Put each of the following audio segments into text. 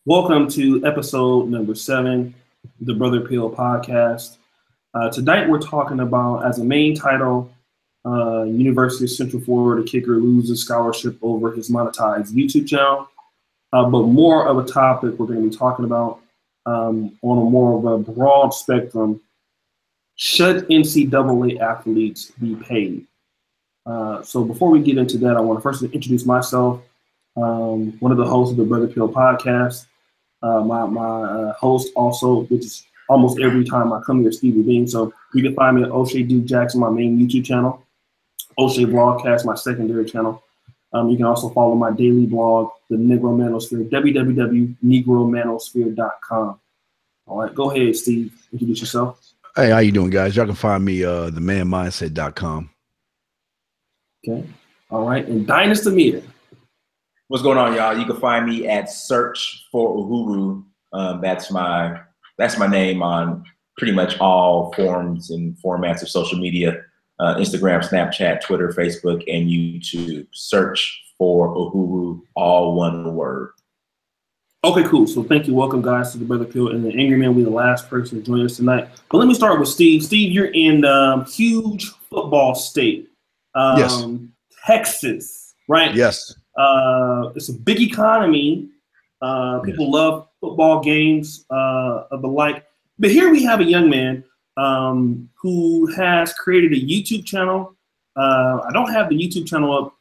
Welcome to episode number 7, the Brother Pill podcast. Tonight we're talking about, as a main title, University of Central Florida kicker loses scholarship over his monetized YouTube channel. But more of a topic we're going to be talking about on a more of a broad spectrum. Should NCAA athletes be paid? So before we get into that, I want to first introduce myself. One of the hosts of the Brother Pill podcast. My host also, which is almost every time I come here, Stevie Bean. So you can find me at O'Shea Duke Jackson, my main YouTube channel, O'Shea Blogcast, my secondary channel. You can also follow my daily blog, The Negro Manosphere, www.negromanosphere.com. All right, go ahead, Steve. Introduce yourself. Hey, how you doing, guys? Y'all can find me themanmindset.com. Okay. All right, and Dynas Demir. What's going on, y'all? You can find me at Search for Uhuru. That's my name on pretty much all forms and formats of social media: Instagram, Snapchat, Twitter, Facebook, and YouTube. Search for Uhuru, all one word. Okay, cool. So thank you. Welcome, guys, to the Brother Pill and the Angry Man. We're the last person to join us tonight. But let me start with Steve. Steve, you're in huge football state. Yes. Texas, right? Yes. It's a big economy. People love football games of the like. But here we have a young man who has created a YouTube channel. I don't have the YouTube channel up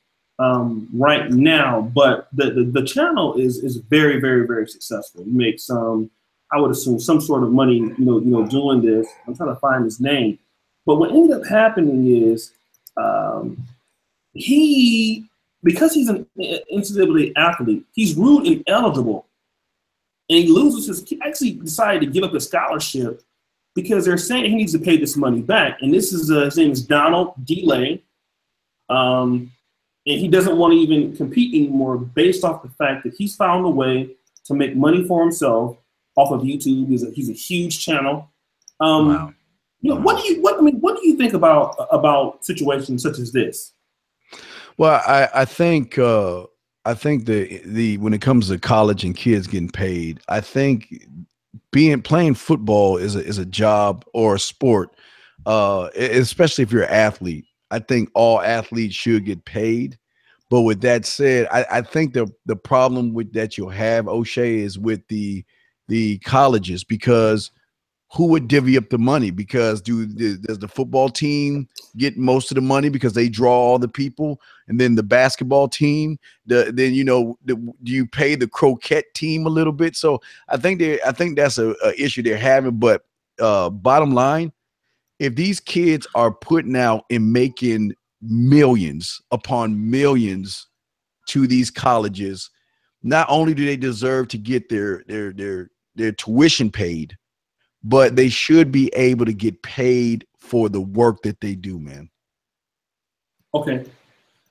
right now, but the channel is very, very, very successful. He makes I would assume, some sort of money, doing this. I'm trying to find his name. But what ended up happening is because he's an NCAA athlete, he's ruled ineligible, and he actually decided to give up his scholarship because they're saying he needs to pay this money back. And this is his name is Donald Delay, and he doesn't want to even compete anymore based off the fact that he's found a way to make money for himself off of YouTube. He's a huge channel. Wow. What do you think about situations such as this? Well, I think the when it comes to college and kids getting paid, I think playing football is a job or a sport, especially if you're an athlete. I think all athletes should get paid. But with that said, I think the problem with that you'll have, O'Shea, is with the colleges, because who would divvy up the money? Because does the football team get most of the money because they draw all the people, and then the basketball team, do you pay the croquet team a little bit? So I think that's a issue they're having. But bottom line, if these kids are putting out and making millions upon millions to these colleges, not only do they deserve to get their tuition paid, but they should be able to get paid for the work that they do, man. Okay.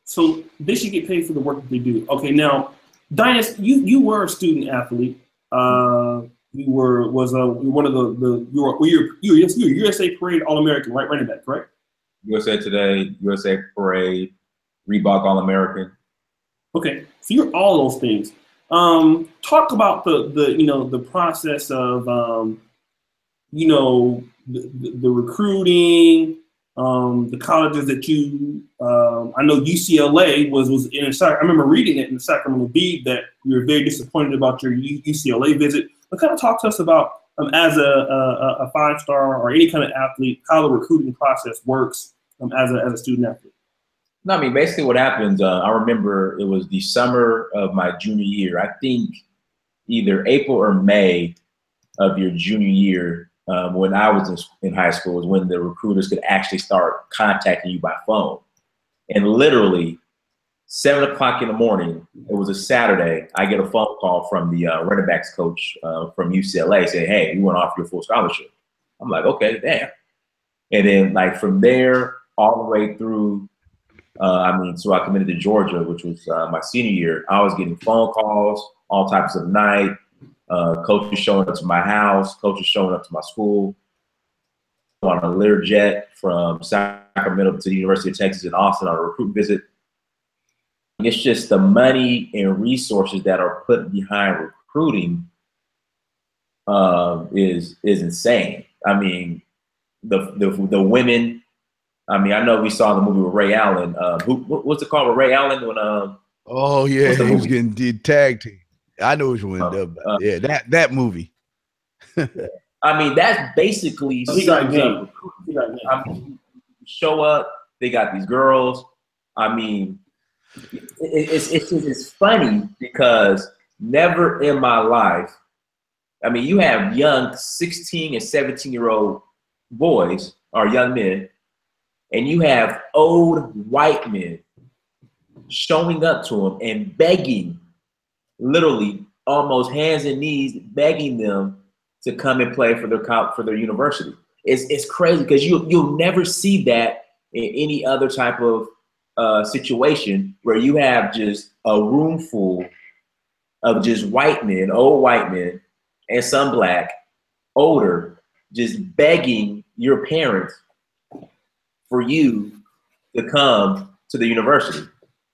So they should get paid for the work that they do. Okay, now, Dynas, you were a student athlete. You were one of the USA Parade All-American, right? Running back, correct? USA Today, USA Parade, Reebok All-American. Okay, so you're all those things. Talk about the process of the recruiting, the colleges that you, I know UCLA was in. I remember reading it in the Sacramento Bee that you were very disappointed about your UCLA visit. But kind of talk to us about, as a 5-star or any kind of athlete, how the recruiting process works as a student athlete. No, I mean, basically what happens, I remember it was the summer of my junior year. I think either April or May of your junior year, when I was in high school, was when the recruiters could actually start contacting you by phone. And literally 7 o'clock in the morning, it was a Saturday, I get a phone call from the running backs coach from UCLA saying, "Hey, we want to offer you a full scholarship." I'm like, okay, damn. And then like from there all the way through, so I committed to Georgia, which was my senior year. I was getting phone calls all types of night. Coaches showing up to my house, coaches showing up to my school. On a Learjet from Sacramento to the University of Texas in Austin on a recruit visit. It's just the money and resources that are put behind recruiting is insane. I mean, the women. I mean, I know we saw the movie with Ray Allen. What's it called with Ray Allen when Oh yeah, what's the he was movie? getting tag team. I know which one. Yeah, that movie. I mean, that basically He got sums game. up. He got game. I mean, you show up, they got these girls. I mean, it's funny because never in my life. I mean, you have young 16 and 17-year-old boys or young men, and you have old white men showing up to them and begging, literally almost hands and knees, begging them to come and play for their university. It's crazy because you'll never see that in any other type of situation where you have just a room full of just white men, old white men, and some black, older, just begging your parents for you to come to the university.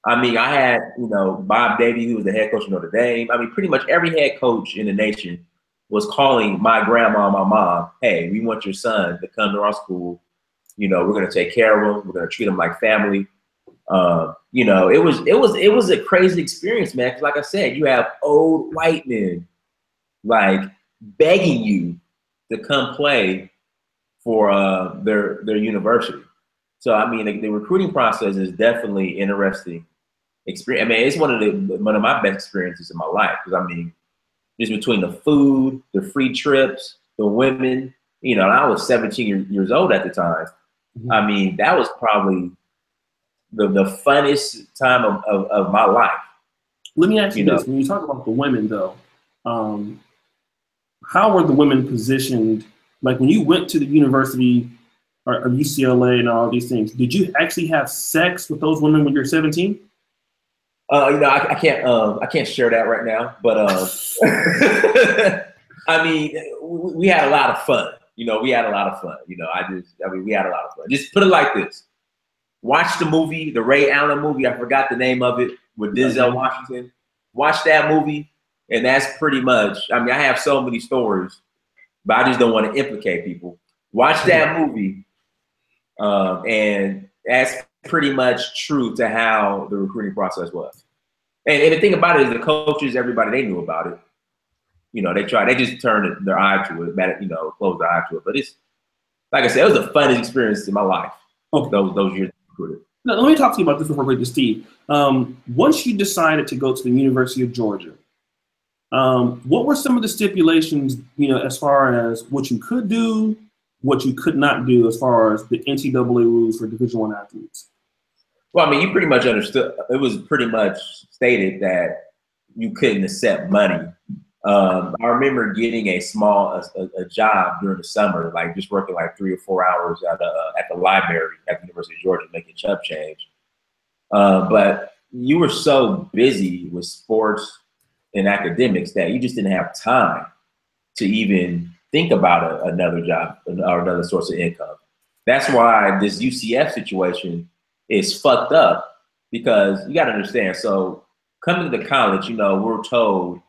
I mean, I had, Bob Davie, who was the head coach of Notre Dame. I mean, pretty much every head coach in the nation was calling my grandma and my mom, hey, we want your son to come to our school. We're going to take care of him. We're going to treat him like family. It was a crazy experience, man. Because like I said, you have old white men like begging you to come play for their university. So I mean, the recruiting process is definitely interesting experience. I mean, it's one of my best experiences in my life because I mean, just between the food, the free trips, the women. And I was 17 years old at the time. Mm-hmm. I mean, that was probably the funnest time of my life. Let me ask you this: when you talk about the women, though, how were the women positioned? Like when you went to the university or UCLA and all these things, did you actually have sex with those women when you're 17? I can't share that right now, but I mean, we had a lot of fun. We had a lot of fun. We had a lot of fun. Just put it like this. Watch the movie, the Ray Allen movie. I forgot the name of it with Denzel Washington. Watch that movie, and that's pretty much. I mean, I have so many stories, but I just don't want to implicate people. Watch that movie, and that's pretty much true to how the recruiting process was. And the thing about it is the coaches, everybody, they knew about it. They just turned their eye to it, closed their eye to it. But it's, like I said, it was the funnest experience in my life. Okay. Those years. Now, let me talk to you about this before we go to Steve. Once you decided to go to the University of Georgia, what were some of the stipulations, as far as what you could do, what you could not do, as far as the NCAA rules for Division I athletes? Well, I mean, you pretty much understood. It was pretty much stated that you couldn't accept money. I remember getting a job during the summer, like just working like 3 or 4 hours at the library at the University of Georgia, making chump change. But you were so busy with sports and academics that you just didn't have time to even think about another job or another source of income. That's why this UCF situation is fucked up, because you got to understand. So coming to college, we're told,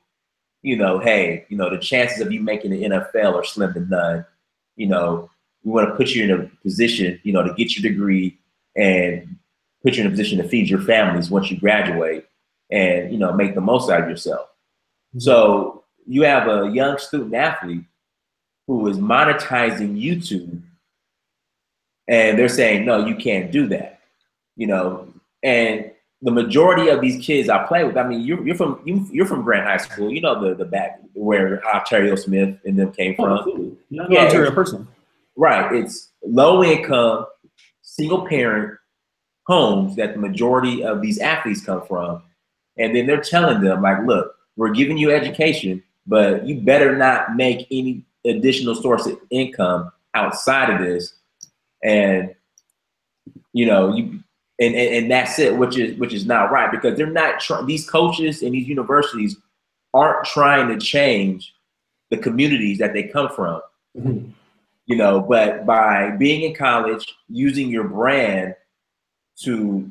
hey, the chances of you making the NFL are slim to none. We want to put you in a position, to get your degree and put you in a position to feed your families once you graduate and, make the most out of yourself. Mm-hmm. So you have a young student athlete who is monetizing YouTube, and they're saying, no, you can't do that. And the majority of these kids I play with, I mean, you're from Grant High School, the back where Ontario Smith and them came from. Cool. Yeah, Ontario person. Right. It's low income, single parent homes that the majority of these athletes come from. And then they're telling them, like, look, we're giving you education, but you better not make any additional source of income outside of this. And and that's it, which is not right, because they're not these coaches and these universities aren't trying to change the communities that they come from. Mm-hmm. But by being in college, using your brand to,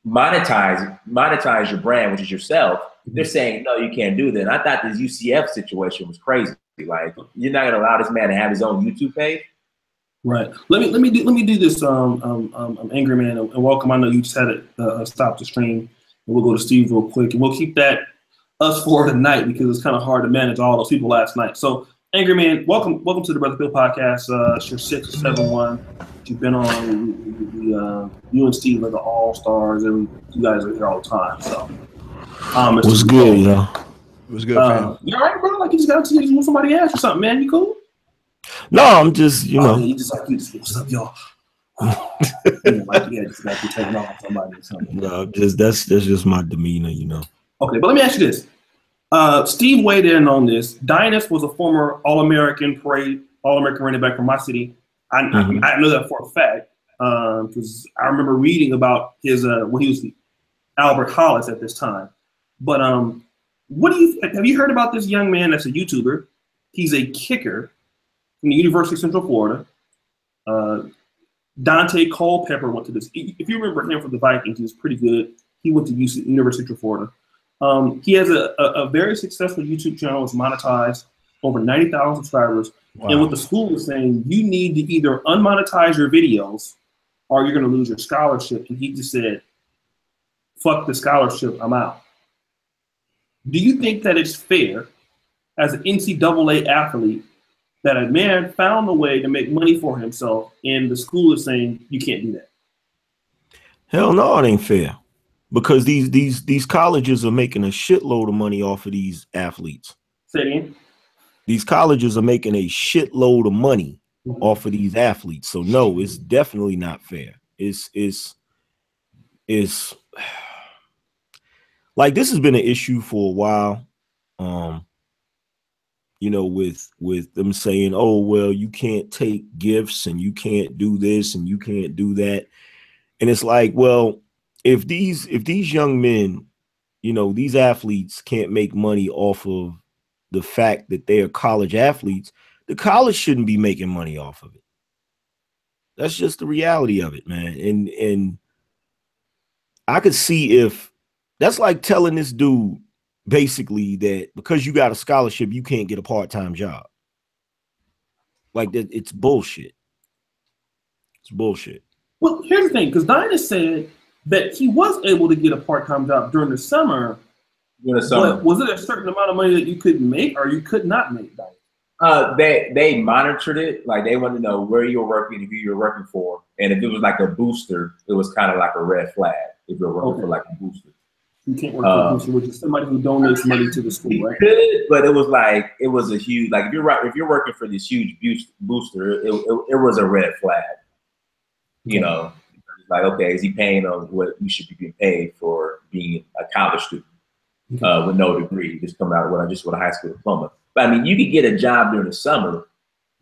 monetize your brand, which is yourself, they're saying, no, you can't do that. And I thought this UCF situation was crazy. Like, you're not gonna allow this man to have his own YouTube page. Right. Let me do this. Angry Man, and welcome. I know you just had to stop the stream, and we'll go to Steve real quick, and we'll keep that us for tonight because it's kind of hard to manage all those people last night. So, Angry Man, welcome to the Brother Bill podcast. It's your 6 or 7 one. You've been on. You and Steve are the all stars, and you guys are here all the time. So, what's good, you know? It was good, fam. You all right, bro? Like you just got to want somebody to ask you something, man. You cool? No, I'm just, you know. You just what's up, y'all? Like you just got to take off somebody or something. No, that's just my demeanor, you know. Okay, but let me ask you this. Steve weighed in on this. Dynas was a former All-American running back from my city. I know that for a fact because I remember reading about his when he was Albert Hollis at this time. But have you heard about this young man that's a YouTuber? He's a kicker from the University of Central Florida. Dante Culpepper went to this. If you remember him from the Vikings, he was pretty good. He went to University of Central Florida. He has a very successful YouTube channel. It's monetized, over 90,000 subscribers. Wow. And what the school was saying, you need to either unmonetize your videos or you're going to lose your scholarship. And he just said, fuck the scholarship, I'm out. Do you think that it's fair as an NCAA athlete that a man found a way to make money for himself and the school is saying you can't do that? Hell no, it ain't fair. Because these colleges are making a shitload of money off of these athletes. Say it again. These colleges are making a shitload of money off of these athletes. So no, it's definitely not fair. It's like this has been an issue for a while. You know, with them saying, oh, well, you can't take gifts and you can't do this and you can't do that. And it's like, well, if these young men, you know, these athletes can't make money off of the fact that they are college athletes, the college shouldn't be making money off of it. That's just the reality of it, man. And I could see if that's like telling this dude basically that because you got a scholarship, you can't get a part-time job. Like that, it's bullshit. It's bullshit. Well, here's the thing, because Dynas said that he was able to get a part-time job during the summer. But was it a certain amount of money that you could make or you could not make, Dynas? They monitored it. Like they wanted to know where you were working and who you were working for. And if it was like a booster, it was kind of like a red flag if you're working for like a booster. You can't work for a booster, which is somebody who donates money to the school, right? Could, but it was like, it was a huge, like if you're working for this huge booster, it was a red flag. You know, like, okay, is he paying on what you should be being paid for being a college student with no degree, just coming out with a high school diploma? But I mean, you could get a job during the summer,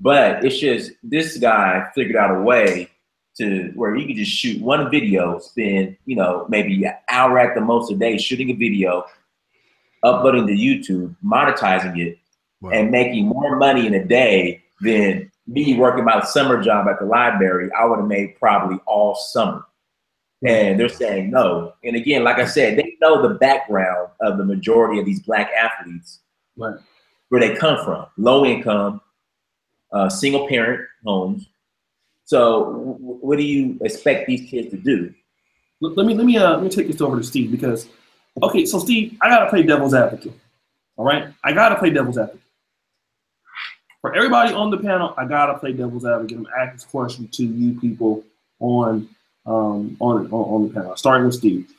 but it's just this guy figured out a way to where you could just shoot one video, spend, you know, maybe an hour at the most a day shooting a video, uploading to YouTube, monetizing it, and making more money in a day than me working my summer job at the library. I would have made probably all summer. And they're saying no. And again, like I said, they know the background of the majority of these black athletes, where they come from, low income, single parent homes. So what do you expect these kids to do? Let me take this over to Steve because, okay, so Steve, I gotta play devil's advocate. All right, I gotta play devil's advocate. For everybody on the panel, I gotta play devil's advocate. I'm asking this question to you people on the panel, starting with Steve.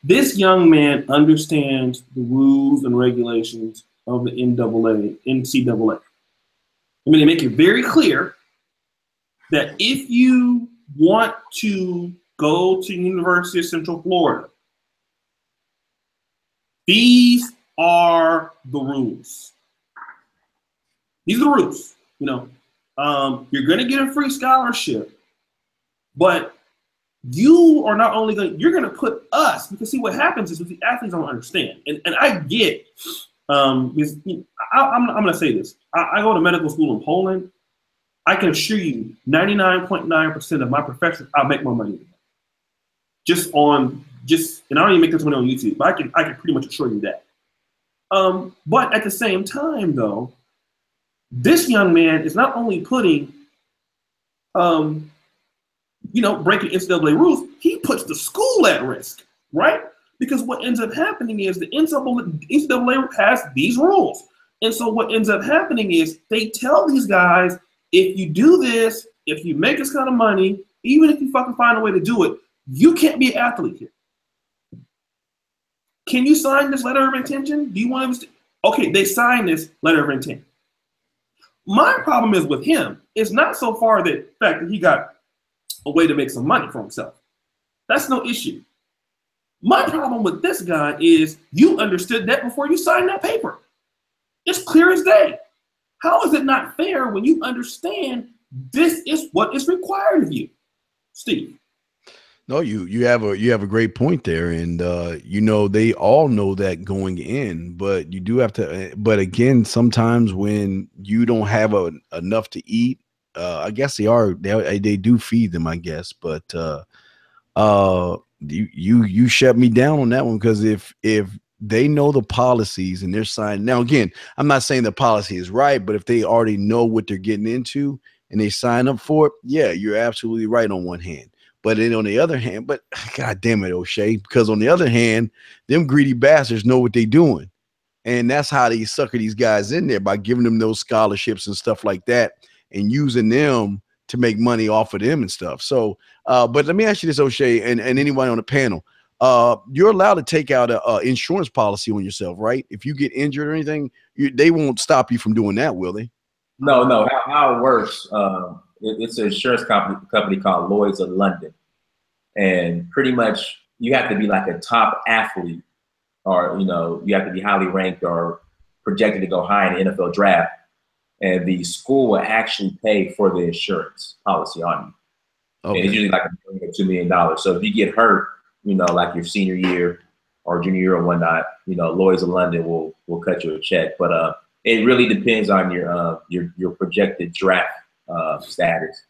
This young man understands the rules and regulations of the NCAA. I mean, they make it very clear that if you want to go to University of Central Florida, these are the rules. These are the rules. You know, you're going to get a free scholarship, but you are not only you're going to put us, because see what happens is with the athletes don't understand. And I get, because, you know, I'm going to say this. I go to medical school in Poland. I can assure you 99.9% of my professors, I'll make more money than them. Just on and I don't even make this money on YouTube, but I can pretty much assure you that. But at the same time, though, this young man is not only putting, breaking NCAA rules, he puts the school at risk, right? Because what ends up happening is the NCAA has these rules. And so what ends up happening is they tell these guys, if you do this, if you make this kind of money, even if you fucking find a way to do it, you can't be an athlete here. Can you sign this letter of intention? Do you want to? Okay, they signed this letter of intent. My problem is with him, it's not so far the fact that he got a way to make some money for himself. That's no issue. My problem with this guy is you understood that before you signed that paper. It's clear as day. How is it not fair when you understand this is what is required of you, Steve? No, you have a great point there, and they all know that going in, but you do have to. But again, sometimes when you don't have enough to eat, I guess they do feed them, I guess, but you shut me down on that one, because if they know the policies and they're signing. Now, again, I'm not saying the policy is right, but if they already know what they're getting into and they sign up for it, yeah, you're absolutely right on one hand. But then on the other hand, but God damn it, O'Shea, because on the other hand, them greedy bastards know what they're doing. And that's how they sucker these guys in there, by giving them those scholarships and stuff like that and using them to make money off of them and stuff. So, but let me ask you this, O'Shea, and anyone on the panel. You're allowed to take out a insurance policy on yourself, right? If you get injured or anything, they won't stop you from doing that, will they? No. How it works, it's an insurance company called Lloyd's of London. And pretty much you have to be like a top athlete, or, you have to be highly ranked or projected to go high in the NFL draft. And the school will actually pay for the insurance policy on you. Okay. And it's usually like $1 million or $2 million. So if you get hurt, like your senior year or junior year or whatnot, Lloyd's of London will cut you a check. But it really depends on your projected draft status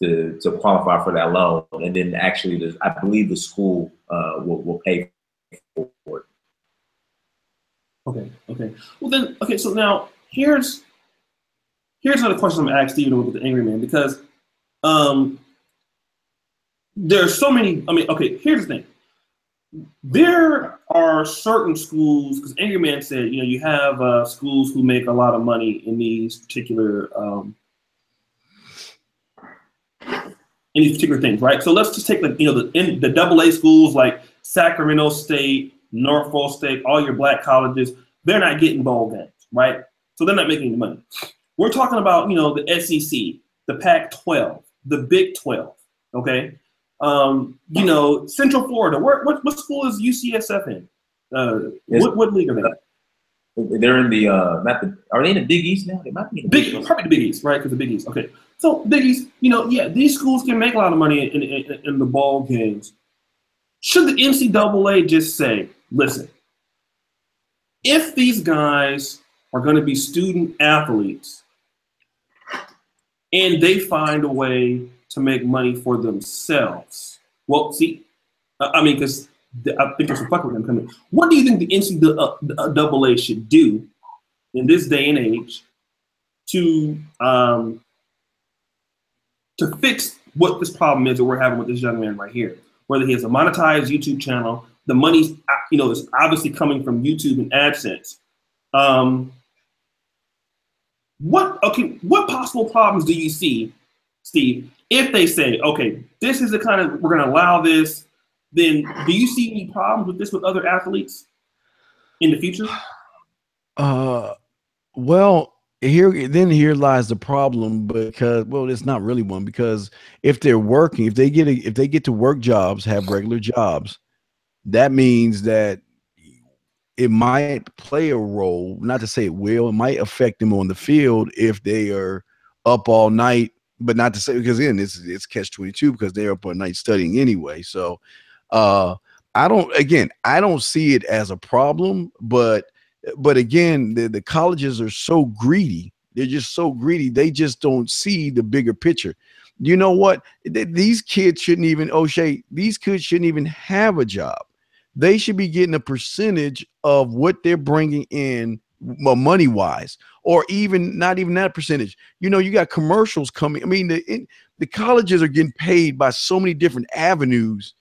to qualify for that loan. And then actually, I believe the school will pay for it. Okay. Well then, okay. So now here's another question I'm gonna ask Steven with the Angry Man, because there's so many. I mean, okay. Here's the thing. There are certain schools, because Angry Man said, you have schools who make a lot of money in these particular things, right? So let's just take the AA schools like Sacramento State, Norfolk State, all your black colleges. They're not getting bowl games, right? So they're not making any money. We're talking about the SEC, the Pac-12, the Big 12, okay? Central Florida. What school is UCSF in? What league are they in? They're in the are they in the Big East now? They might be in the Big East. Probably the Big East, right? Because the Big East. Okay, so Big East. These schools can make a lot of money in the ball games. Should the NCAA just say, listen, if these guys are going to be student athletes and they find a way to make money for themselves. Well, see, because I think there's some fuck with them coming. What do you think the NCAA should do in this day and age to fix what this problem is that we're having with this young man right here? Whether he has a monetized YouTube channel, the money's is obviously coming from YouTube and AdSense. What possible problems do you see, Steve, if they say, okay, this is the kind of, we're going to allow this, then do you see any problems with this with other athletes in the future? Well, here lies the problem, because, well, it's not really one, because if they're working, if they get to work jobs, have regular jobs, that means that it might play a role, not to say it will, it might affect them on the field if they are up all night, but not to say, because then it's catch-22, because they're up all night studying anyway. So I don't see it as a problem, but again, the colleges are so greedy. They're just so greedy. They just don't see the bigger picture. You know what? These kids shouldn't even, O'Shea, these kids shouldn't even have a job. they should be getting a percentage of what they're bringing in money wise, or even not even that percentage. You know, you got commercials coming. I mean, the colleges are getting paid by so many different avenues.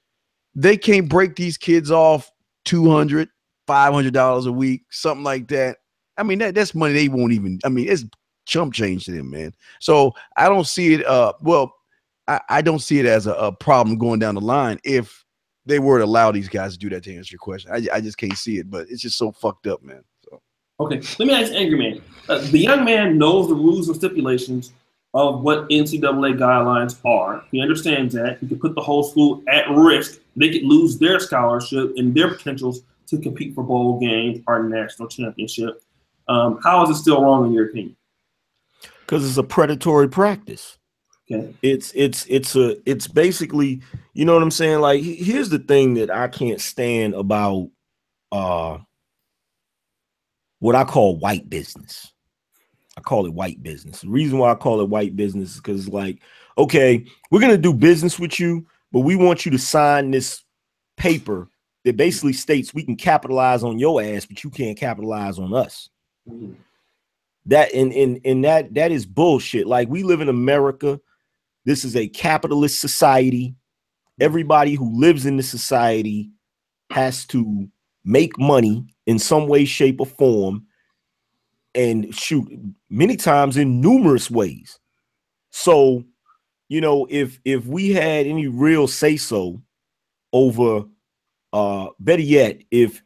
They can't break these kids off $200, $500 a week, something like that. I mean, that's money they won't even, I mean, it's chump change to them, man. So I don't see it. I don't see it as a problem going down the line if they were to allow these guys to do that, to answer your question. I just can't see it, but it's just so fucked up, man. So. Okay, let me ask Angry Man. The young man knows the rules and stipulations of what NCAA guidelines are. He understands that. He could put the whole school at risk. They could lose their scholarship and their potentials to compete for bowl games or national championship. How is it still wrong in your opinion? Because it's a predatory practice. Okay. It's basically, you know what I'm saying? Like, here's the thing that I can't stand about what I call white business. I call it white business. The reason why I call it white business is because, like, okay, we're going to do business with you, but we want you to sign this paper that basically states we can capitalize on your ass, but you can't capitalize on us. Mm-hmm. That is bullshit. Like, we live in America. This is a capitalist society. Everybody who lives in this society has to make money in some way, shape, or form. And shoot, many times in numerous ways. So, you know, if we had any real say so over, better yet, if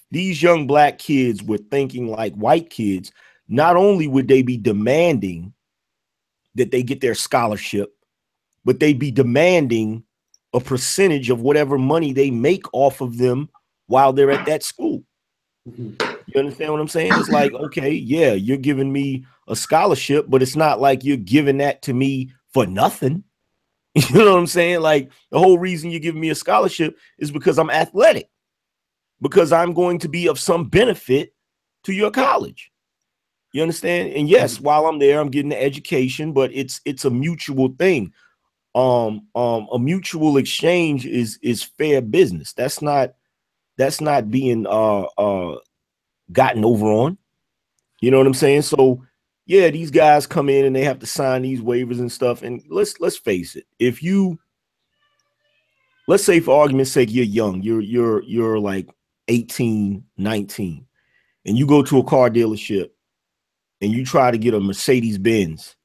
these young black kids were thinking like white kids, not only would they be demanding that they get their scholarship, but they'd be demanding a percentage of whatever money they make off of them while they're at that school. You understand what I'm saying? It's like, okay, yeah, you're giving me a scholarship, but it's not like you're giving that to me for nothing. You know what I'm saying? Like, the whole reason you're giving me a scholarship is because I'm athletic, because I'm going to be of some benefit to your college. You understand? And yes, while I'm there, I'm getting the education, but it's a mutual thing. A mutual exchange is fair business. That's not being gotten over on. You know what I'm saying? So yeah, these guys come in and they have to sign these waivers and stuff. And let's face it, if you, let's say for argument's sake, you're young, you're like 18, 19, and you go to a car dealership and you try to get a Mercedes Benz,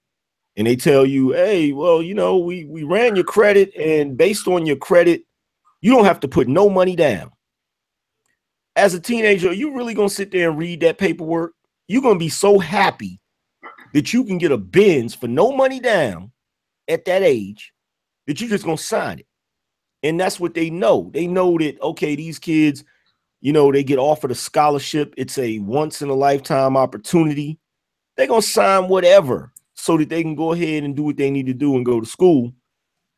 and they tell you, hey, well, you know, we ran your credit, and based on your credit, you don't have to put no money down. As a teenager, are you really gonna sit there and read that paperwork? You're gonna be so happy that you can get a Benz for no money down at that age that you're just gonna sign it. And that's what they know. They know that, okay, these kids, you know, they get offered a scholarship. It's a once in a lifetime opportunity. They're gonna sign whatever so that they can go ahead and do what they need to do and go to school.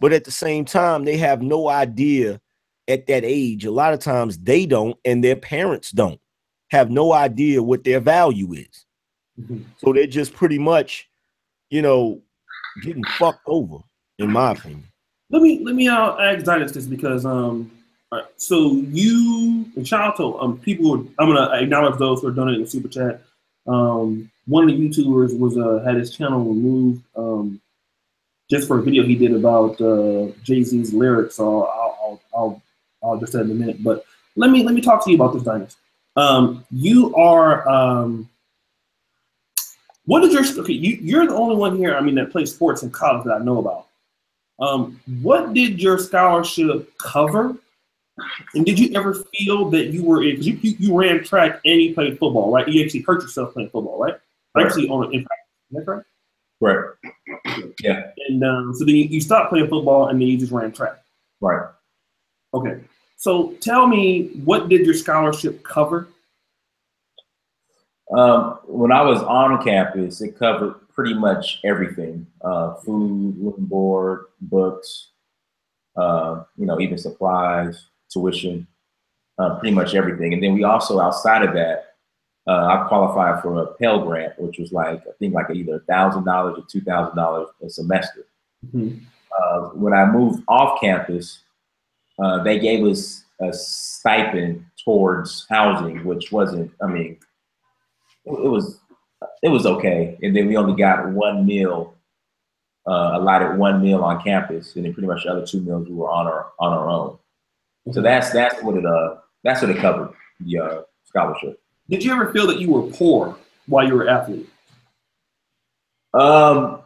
But at the same time, they have no idea at that age. A lot of times they don't, and their parents don't have no idea what their value is. Mm-hmm. So they're just pretty much, you know, getting fucked over, in my opinion. Let me ask Dynasty this, because right, so you and shout out to people. I'm gonna acknowledge those who are donating the super chat. One of the YouTubers was had his channel removed just for a video he did about Jay-Z's lyrics. So I'll just say in a minute. But let me talk to you about this, Dynasty. You are what is your okay? You're the only one here, I mean, that plays sports in college that I know about. What did your scholarship cover? And did you ever feel that you were in, because you ran track and you played football, right? You actually hurt yourself playing football, right? Right. Actually, in practice, is that correct? Right. Yeah. And so then you stopped playing football and then you just ran track. Right. Okay. So tell me, what did your scholarship cover? When I was on campus, it covered pretty much everything: food, room and board, books, you know, even supplies, tuition, pretty much everything. And then we also, outside of that, I qualified for a Pell Grant, which was like, I think like either $1,000 or $2,000 a semester. Mm-hmm. When I moved off campus, they gave us a stipend towards housing, which wasn't. I mean, it was okay. And then we only got one meal, allotted one meal on campus, and then pretty much the other 2 meals we were on our own. So that's what it covered, the scholarship. Did you ever feel that you were poor while you were an athlete? I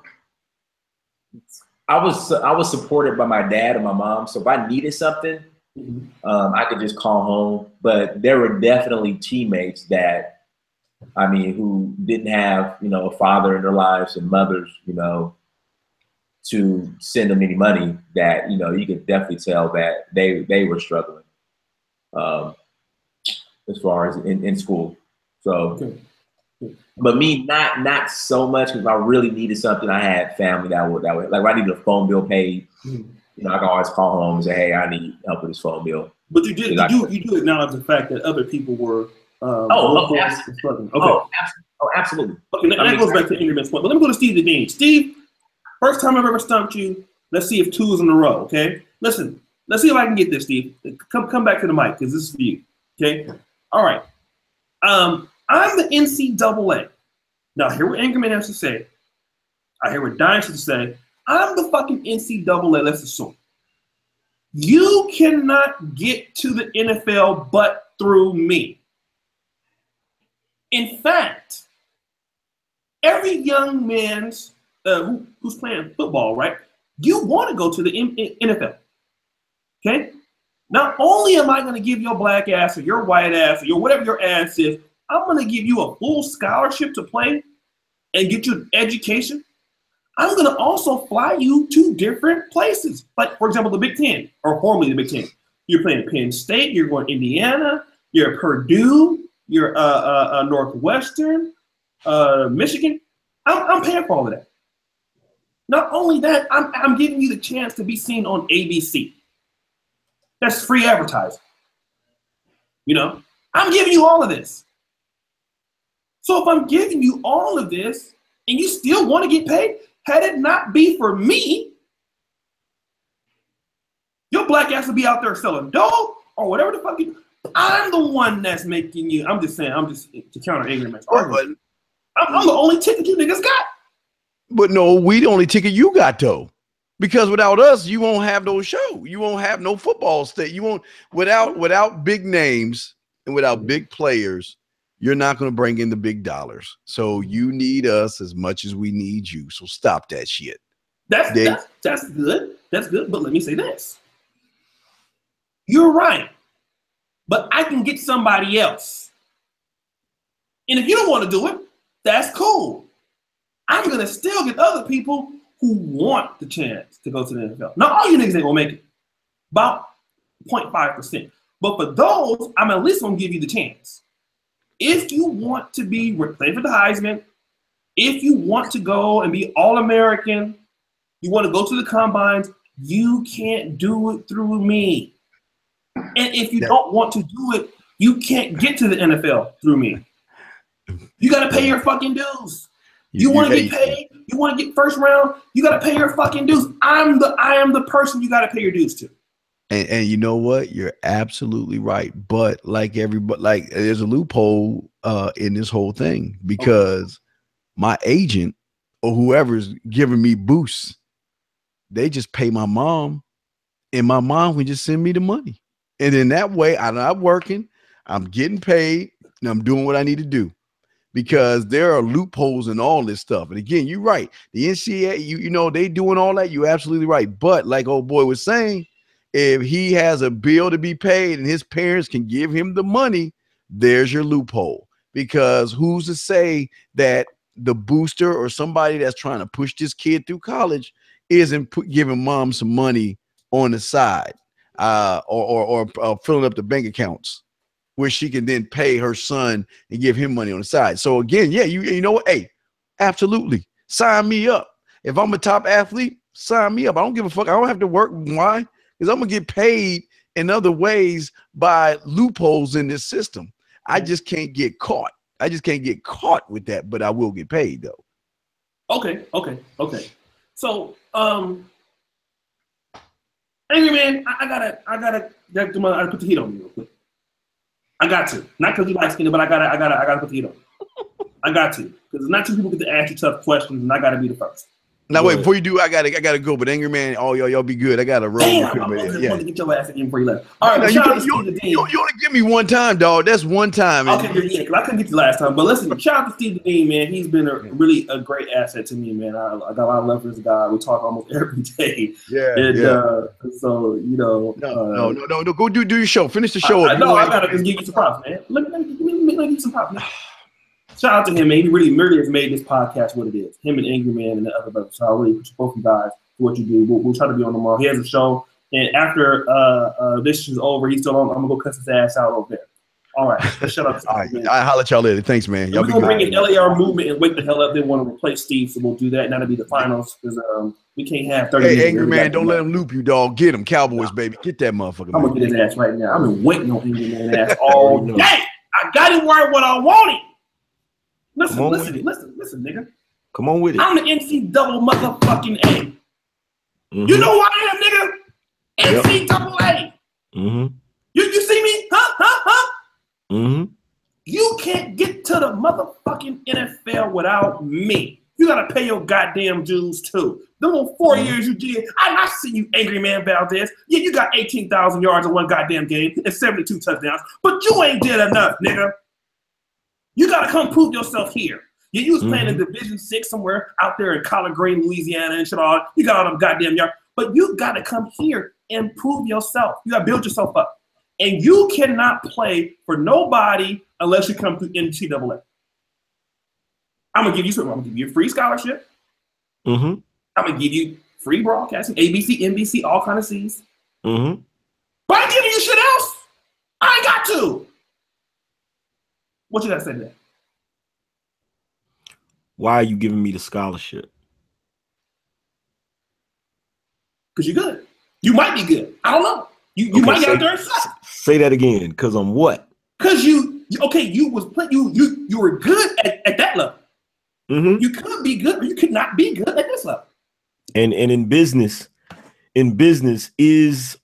was supported by my dad and my mom, so if I needed something, I could just call home. But there were definitely teammates that, I mean, who didn't have, you know, a father in their lives and mothers, you know, to send them any money, that, you know, you could definitely tell that they were struggling as far as in school. So, but me, not so much, because I really needed something. I had family that would like, if I needed a phone bill paid, you know, I can always call home and say, hey, I need help with this phone bill. But you do acknowledge the fact that other people were absolutely. Okay. Absolutely. Okay, that goes back to Ingerman's point. But let me go to Steve Devine. Steve, first time I've ever stumped you. Let's see if 2 is in a row, okay? Listen, let's see if I can get this, Steve. Come back to the mic, because this is for you, okay? All right. I'm the NCAA. Now, hear what Ingerman has to say. I hear what Diane has to say. I'm the fucking NCAA, let's assume. You cannot get to the NFL but through me. In fact, every young man's who's playing football, right? You want to go to the NFL, okay? Not only am I going to give your black ass or your white ass or your whatever your ass is, I'm going to give you a full scholarship to play and get you an education. I'm going to also fly you to different places. Like, for example, the Big Ten, or formerly the Big Ten. You're playing Penn State, you're going to Indiana, you're at Purdue, you're Northwestern, Michigan. I'm paying for all of that. Not only that, I'm giving you the chance to be seen on ABC. That's free advertising. You know, I'm giving you all of this. So if I'm giving you all of this and you still want to get paid, had it not be for me, your black ass would be out there selling dope or whatever the fuck you. I'm the one that's making you. I'm just to counter ignorance. I'm the only ticket you niggas got. But no, we the only ticket you got though. Because without us, you won't have no show. You won't have no football state. You won't without big names and without big players, you're not going to bring in the big dollars. So you need us as much as we need you. So stop that shit. That's good. That's good. But let me say this. You're right. But I can get somebody else. And if you don't want to do it, that's cool. I'm going to still get other people who want the chance to go to the NFL. Not all you niggas ain't going to make it. About 0.5%. But for those, I'm at least going to give you the chance. If you want to be playing for the Heisman, if you want to go and be All-American, you want to go to the combines, you can't do it through me. And if you don't want to do it, you can't get to the NFL through me. You got to pay your fucking dues. You want to get paid? You want to get first round? You got to pay your fucking dues. I am the person you got to pay your dues to. And you know what? You're absolutely right. But like everybody, like there's a loophole in this whole thing because my agent or whoever's giving me boosts, they just pay my mom, and my mom would just send me the money. And then that way, I'm not working, I'm getting paid, and I'm doing what I need to do. Because there are loopholes in all this stuff. And again, you're right. The NCAA, you know, they doing all that. You're absolutely right. But like old boy was saying, if he has a bill to be paid and his parents can give him the money, there's your loophole. Because who's to say that the booster or somebody that's trying to push this kid through college isn't giving mom some money on the side or filling up the bank accounts where she can then pay her son and give him money on the side. So again, yeah, you know what? Hey, absolutely. Sign me up. If I'm a top athlete, sign me up. I don't give a fuck. I don't have to work. Why? Because I'm going to get paid in other ways by loopholes in this system. I just can't get caught. I just can't get caught with that, but I will get paid though. Okay. So, Angry Man, I gotta I put the heat on you real quick. I got to. Not because you like skinny, but I gotta put the heat on. I got to. Because not too people get to ask you tough questions, and I gotta be the first. Now wait, before you do, I gotta go. But Angry Man, y'all be good. I gotta roll. Damn, I'm going to get your ass in before you left. All right, you only give me one time, dog. That's one time. Okay, yeah, because I couldn't get you last time. But listen, shout out to Steve Dean, man. He's been really a great asset to me, man. I got a lot of love for this guy. We talk almost every day. So no. Go do your show. Finish the show. I gotta just give you some props, man. Let me give you some props, man. Shout out to him, man. He really has made this podcast what it is. Him and Angry Man and the other brothers. So I really appreciate both you guys for what you do. We'll try to be on tomorrow. He has a show, and after this is over, he's still on. I'm gonna go cuss his ass out over there. All right, shut up. All right, I holler at y'all later. Thanks, man. Y'all we're gonna bring in LAR movement and wake the hell up. They want to replace Steve, so we'll do that. And that'll be the finals because we can't have 30. Hey, Angry Man, don't let him loop you, dog. Get him, Cowboys, baby. Get that motherfucker. I'm gonna get his ass right now. I've been waiting on Angry Man ass all day. I got him where what I wanted. Listen, nigga. Come on with it. I'm the NC double motherfucking A. Mm-hmm. You know who I am, nigga? NC double A. Mm-hmm. You see me? Huh? Mm-hmm. You can't get to the motherfucking NFL without me. You gotta pay your goddamn dues too. The little 4 years you did, I see you, Angry Man Valdez. Yeah, you got 18,000 yards in one goddamn game and 72 touchdowns, but you ain't did enough, nigga. You gotta come prove yourself here. Yeah, you was playing in Division 6 somewhere out there in Collard Green, Louisiana, and shit. All you got all them goddamn yards, but you gotta come here and prove yourself. You gotta build yourself up, and you cannot play for nobody unless you come through NCAA. I'm gonna give you something. I'm gonna give you a free scholarship. I'm gonna give you free broadcasting, ABC, NBC, all kind of C's. But I ain't giving you shit else. I ain't got to. What you gotta say to that? Why are you giving me the scholarship? Because you're good. You might be good. I don't know. You might get out there and suck. Say that again. Because I'm what? Because you were good at that level. You could be good, or you could not be good at this level. And in business is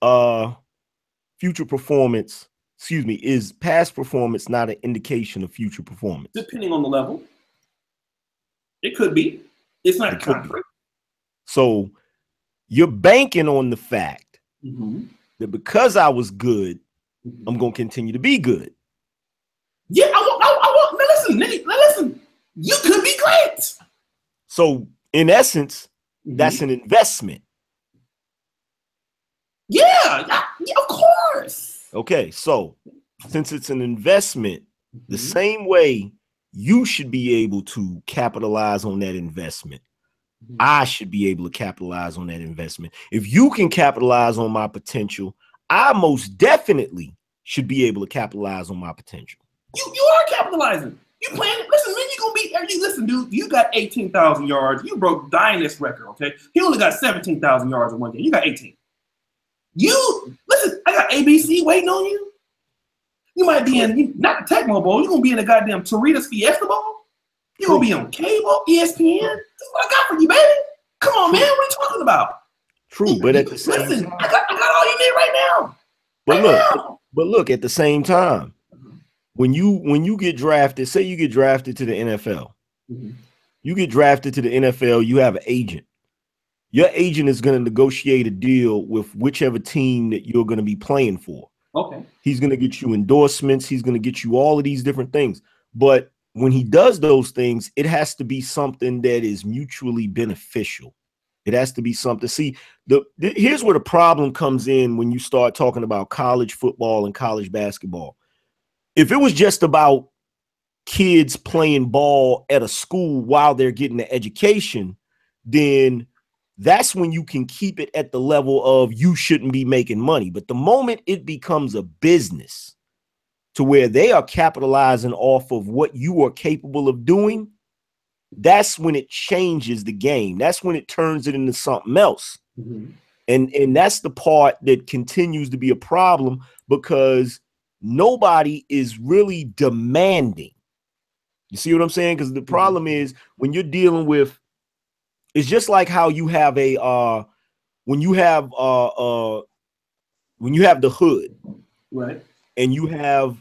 future performance. Excuse me, is past performance not an indication of future performance? Depending on the level. It could be. It's not concrete. So you're banking on the fact that because I was good, I'm going to continue to be good. Yeah, I want. Now listen. You could be great. So in essence, that's an investment. Yeah, of course. Okay, so since it's an investment, the same way you should be able to capitalize on that investment, I should be able to capitalize on that investment. If you can capitalize on my potential, I most definitely should be able to capitalize on my potential. You are capitalizing. You playing. Listen, man, you're gonna be. Listen, dude. You got 18,000 yards. You broke Dynasty record. Okay, he only got 17,000 yards in one game. You got 18. You listen. I got ABC waiting on you. You might be in not the Tecmo Bowl. You're gonna be in the goddamn Torritas Fiesta Bowl. You're gonna be on cable, ESPN. That's what I got for you, baby. Come on, man. What are you talking about? True, but at the same listen, I got all you need right now. But look, at the same time, when you get drafted, say you get drafted to the NFL, you get drafted to the NFL, you have an agent. Your agent is going to negotiate a deal with whichever team that you're going to be playing for. Okay. He's going to get you endorsements. He's going to get you all of these different things. But when he does those things, it has to be something that is mutually beneficial. It has to be something. See, here's where the problem comes in when you start talking about college football and college basketball. If it was just about kids playing ball at a school while they're getting an education, then that's when you can keep it at the level of you shouldn't be making money. But the moment it becomes a business to where they are capitalizing off of what you are capable of doing, that's when it changes the game. That's when it turns it into something else. And that's the part that continues to be a problem because nobody is really demanding. You see what I'm saying? Because the problem is when you're dealing with, it's just like how you have a when you have when you have the hood, right, and you have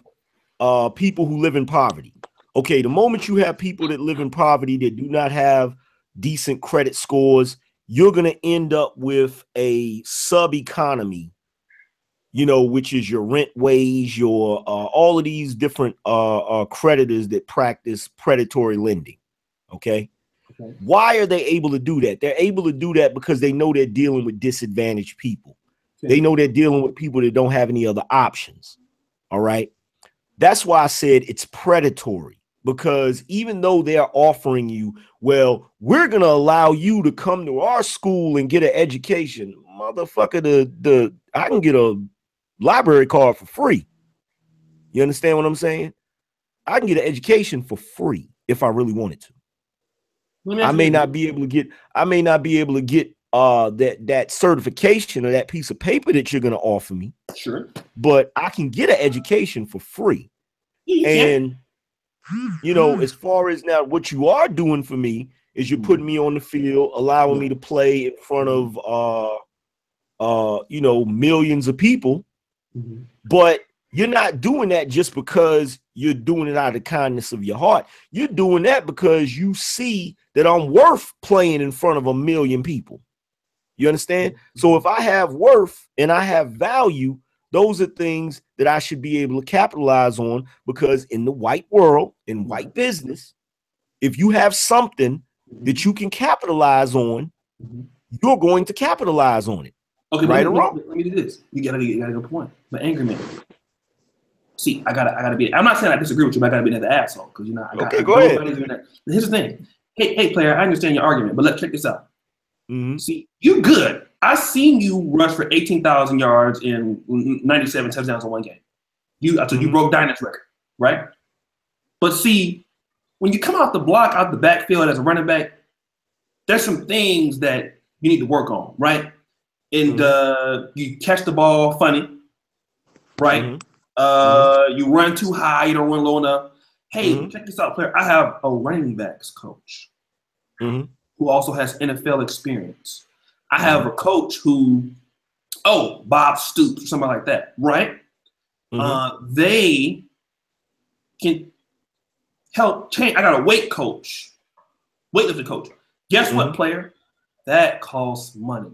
people who live in poverty. Okay, the moment you have people that live in poverty that do not have decent credit scores, you're going to end up with a sub economy, you know, which is your rent wage, your all of these different creditors that practice predatory lending. Okay. Why are they able to do that? They're able to do that because they know they're dealing with disadvantaged people. They know they're dealing with people that don't have any other options. All right. That's why I said it's predatory, because even though they're offering you, well, we're going to allow you to come to our school and get an education, motherfucker, I can get a library card for free. You understand what I'm saying? I can get an education for free if I really wanted to. I may not be able to get that certification or that piece of paper that you're going to offer me. Sure. But I can get an education for free. And you know, as far as now, what you are doing for me is you're putting me on the field, allowing me to play in front of you know, millions of people. But you're not doing that just because you're doing it out of the kindness of your heart. You're doing that because you see that I'm worth playing in front of a million people. You understand? So if I have worth and I have value, those are things that I should be able to capitalize on, because in the white world, in white business, if you have something that you can capitalize on, you're going to capitalize on it. Okay, right or wrong? Let me do this. You got a good point. But anger man. See, I gotta be. I'm not saying I disagree with you, but I gotta be another asshole, because you know. Go ahead. Here's the thing. Hey, player. I understand your argument, but let's check this out. See, you good. I seen you rush for 18,000 yards and 97 touchdowns in one game. You broke Dyna's record, right? But see, when you come out the block, out the backfield as a running back, there's some things that you need to work on, right? And you catch the ball funny, right? You run too high, you don't run low enough. Hey, check this out, player. I have a running backs coach who also has NFL experience. I have a coach who, Bob Stoops, or something like that, right? They can help change. I got a weightlifting coach. Guess what, player? That costs money.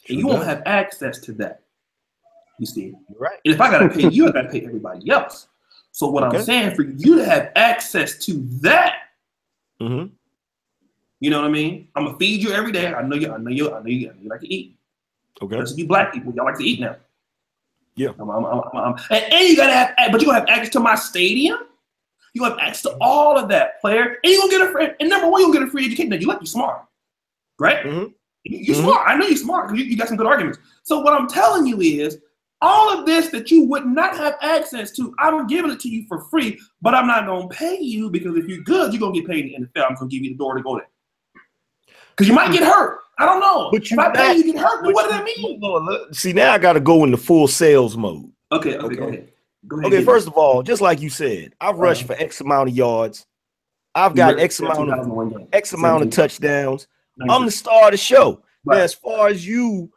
And you won't have access to that. You see? You're right. And if I gotta pay you, I gotta pay everybody else. So what I'm saying, for you to have access to that, you know what I mean? I'm gonna feed you every day. I know you like to eat. Okay. That's you black people. Y'all like to eat now. Yeah. And you gotta have, but you gonna have access to my stadium. You have access to all of that, player, and you gonna get a free. And number one, you gonna get a free education. You smart, right? You're smart. I know you're smart because you got some good arguments. So what I'm telling you is, all of this that you would not have access to, I'm giving it to you for free, but I'm not gonna pay you, because if you're good, you're gonna get paid in the NFL. I'm gonna give you the door to go there. Because you might get hurt. I don't know. But if I pay you get hurt, then what does that mean? See, now I got to go into full sales mode. Okay, go ahead. Okay, first of all, just like you said, I've rushed for X amount of yards. I've got X amount of touchdowns. I'm the star of the show. Right. Now, as far as you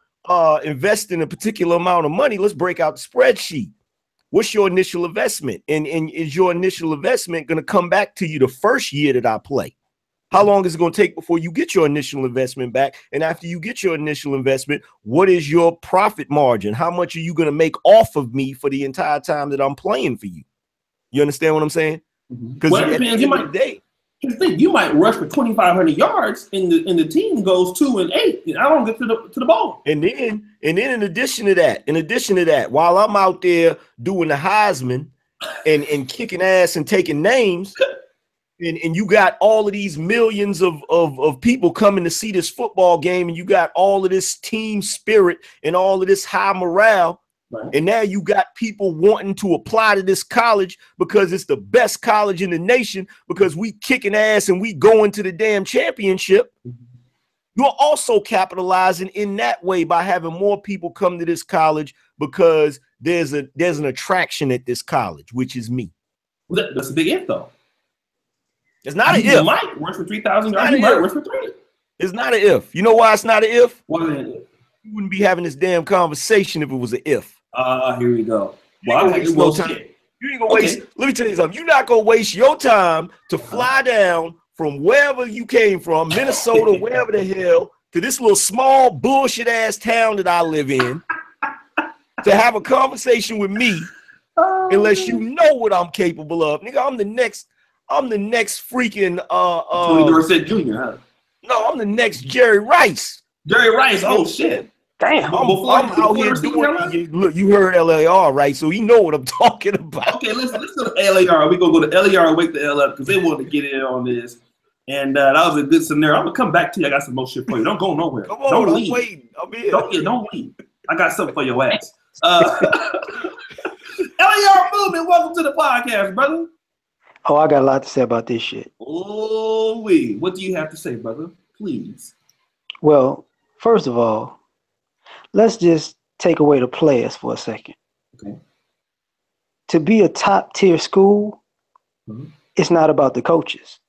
investing a particular amount of money, let's break out the spreadsheet. What's your initial investment? And is your initial investment going to come back to you the first year that I play? How long is it going to take before you get your initial investment back? And after you get your initial investment, what is your profit margin? How much are you going to make off of me for the entire time that I'm playing for you? You understand what I'm saying? Because at the end of the day, you might rush for 2,500 yards, and the team goes 2-8. And I don't get to the ball. And then in addition to that, while I'm out there doing the Heisman and kicking ass and taking names. And you got all of these millions of people coming to see this football game, and you got all of this team spirit and all of this high morale. Right. And now you got people wanting to apply to this college because it's the best college in the nation, because we kicking ass and we going to the damn championship. You're also capitalizing in that way by having more people come to this college because there's an attraction at this college, which is me. Well, that's a big if, though. It's not an if. You might rush for 3,000 yards. You might rush for 3. It's not an if. You know why it's not an if? Why is it an if? You wouldn't be having this damn conversation if it was an if. Here we go. You ain't gonna waste no time. You ain't gonna waste. Let me tell you something. You're not gonna waste your time to fly down from wherever you came from, Minnesota, wherever the hell, to this little small bullshit ass town that I live in, to have a conversation with me, unless you know what I'm capable of. Nigga, I'm the next freaking Tony Dorsett Jr., huh? No, I'm the next Jerry Rice. Jerry Rice, oh shit. Damn. I'm out here doing. Look, you heard LAR, right? So you know what I'm talking about. Okay, let's go to LAR. We're gonna go to LAR and wake the hell up because they want to get in on this. And that was a good scenario. I'm gonna come back to you. I got some more shit for you. Don't go nowhere. Come on, don't I'm leave. waiting. I'm here. Don't leave. I got something for your ass. LAR movement. Welcome to the podcast, brother. Oh, I got a lot to say about this shit. Oh, what do you have to say, brother? Please. Well, first of all, let's just take away the players for a second. Okay. To be a top tier school, it's not about the coaches.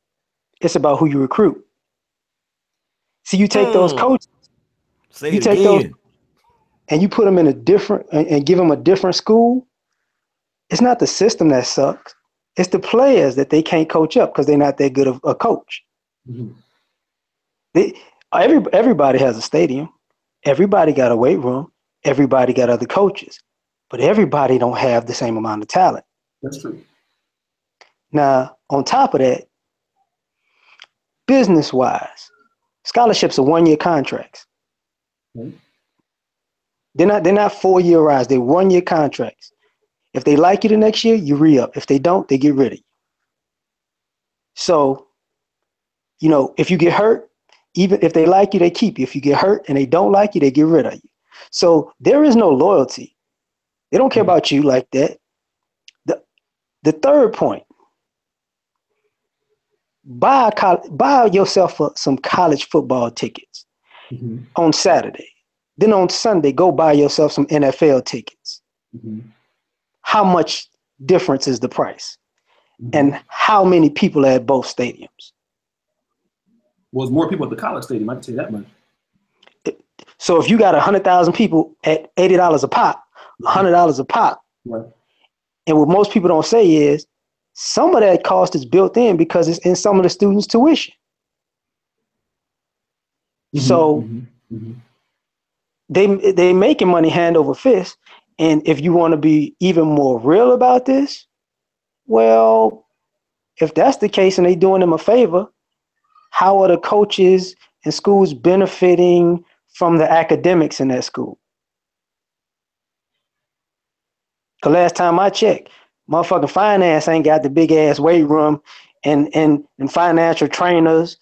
It's about who you recruit. See, you take those coaches, you take those, and you put them in a different, and give them a different school. It's not the system that sucks. It's the players that they can't coach up because they're not that good of a coach. Everybody has a stadium. Everybody got a weight room. Everybody got other coaches. But everybody don't have the same amount of talent. That's true. Now, on top of that, business-wise, scholarships are 1-year contracts. They're not 4-year rides. They're 1-year contracts. If they like you the next year, you re-up. If they don't, they get rid of you. So, if you get hurt, even if they like you, they keep you. If you get hurt and they don't like you, they get rid of you. So there is no loyalty. They don't care about you like that. The third point, buy yourself some college football tickets on Saturday. Then on Sunday, go buy yourself some NFL tickets. How much difference is the price? And how many people are at both stadiums? Well, there's more people at the college stadium, I can tell you that much. So if you got 100,000 people at $80 a pop, $100 a pop, right. And what most people don't say is some of that cost is built in because it's in some of the students' tuition. So they making money hand over fist. And if you want to be even more real about this, well, if that's the case and they doing them a favor, how are the coaches and schools benefiting from the academics in that school? The last time I checked, motherfucking finance ain't got the big ass weight room and financial trainers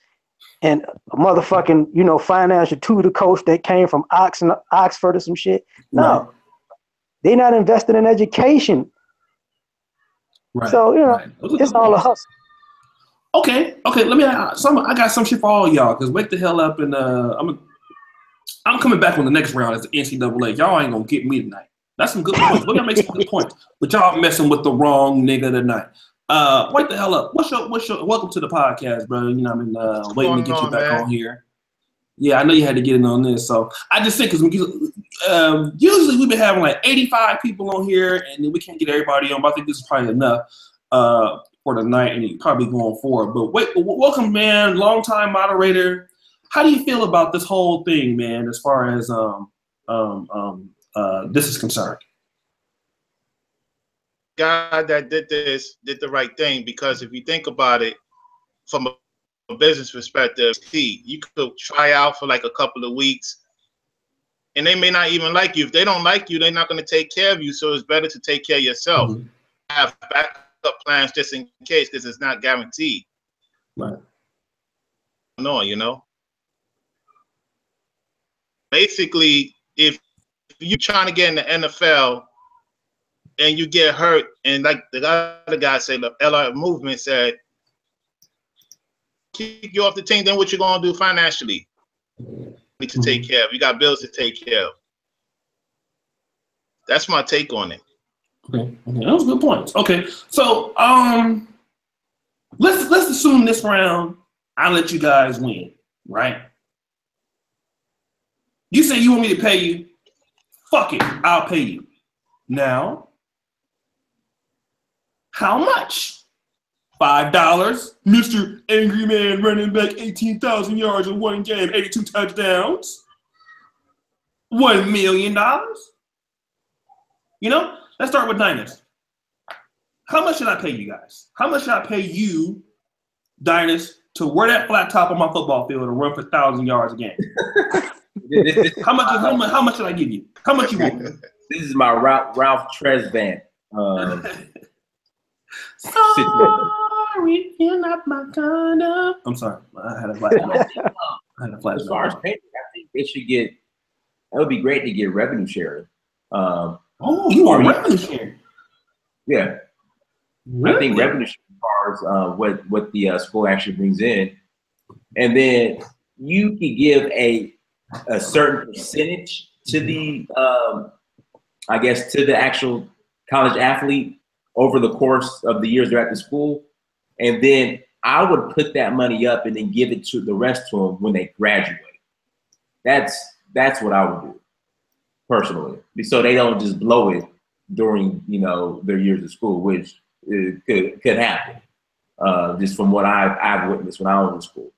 and a motherfucking, financial tutor coach that came from Oxford or some shit. No. Right. They're not invested in education. Right. So, it's all a hustle. Okay. Let me. I got some shit for all y'all because wake the hell up and I'm coming back on the next round as the NCAA. Y'all ain't gonna get me tonight. That's some good points. We're gonna make some good points, but y'all messing with the wrong nigga tonight. Wake the hell up. What's your? Welcome to the podcast, bro. I've been waiting to get you back on here. Yeah, I know you had to get in on this, so I just think because usually we've been having like 85 people on here, and then we can't get everybody on. But I think this is probably enough for tonight, and probably going forward. But welcome, man, longtime moderator. How do you feel about this whole thing, man? As far as this is concerned. Guy that did this did the right thing because if you think about it, from a business perspective, you could try out for like a couple of weeks and they may not even like you. If they don't like you, they're not going to take care of you. So it's better to take care of yourself. Have backup plans just in case because it's not guaranteed. Right. No, basically, if you're trying to get in the NFL and you get hurt, and like the other guy said, the LR movement said, kick you off the team, then what you gonna do financially? Need to take care of. You got bills to take care of. That's my take on it. Okay, those are good points. Okay, so let's assume this round I let you guys win, right? You say you want me to pay you? Fuck it, I'll pay you. Now, how much? $5. Mr. Angry Man running back 18,000 yards in one game, 82 touchdowns. $1 million. You know, let's start with Dynas. How much should I pay you guys? How much should I pay you, Dynas, to wear that flat top on my football field and run for 1,000 yards a game? How much should I give you? How much you want? This is my Ralph Tresvant. Sorry, you're not my kind of. I'm sorry, I had a flashback. As far as payment, I think they should get. It would be great to get revenue sharing. You want revenue sharing? Yeah, really? I think revenue sharing as far as what the school actually brings in, and then you can give a certain percentage to the I guess to the actual college athlete over the course of the years they're at the school, and then I would put that money up and then give it to the rest to them when they graduate. That's what I would do personally, so they don't just blow it during their years of school, which could happen. Just from what I've witnessed when I was in school,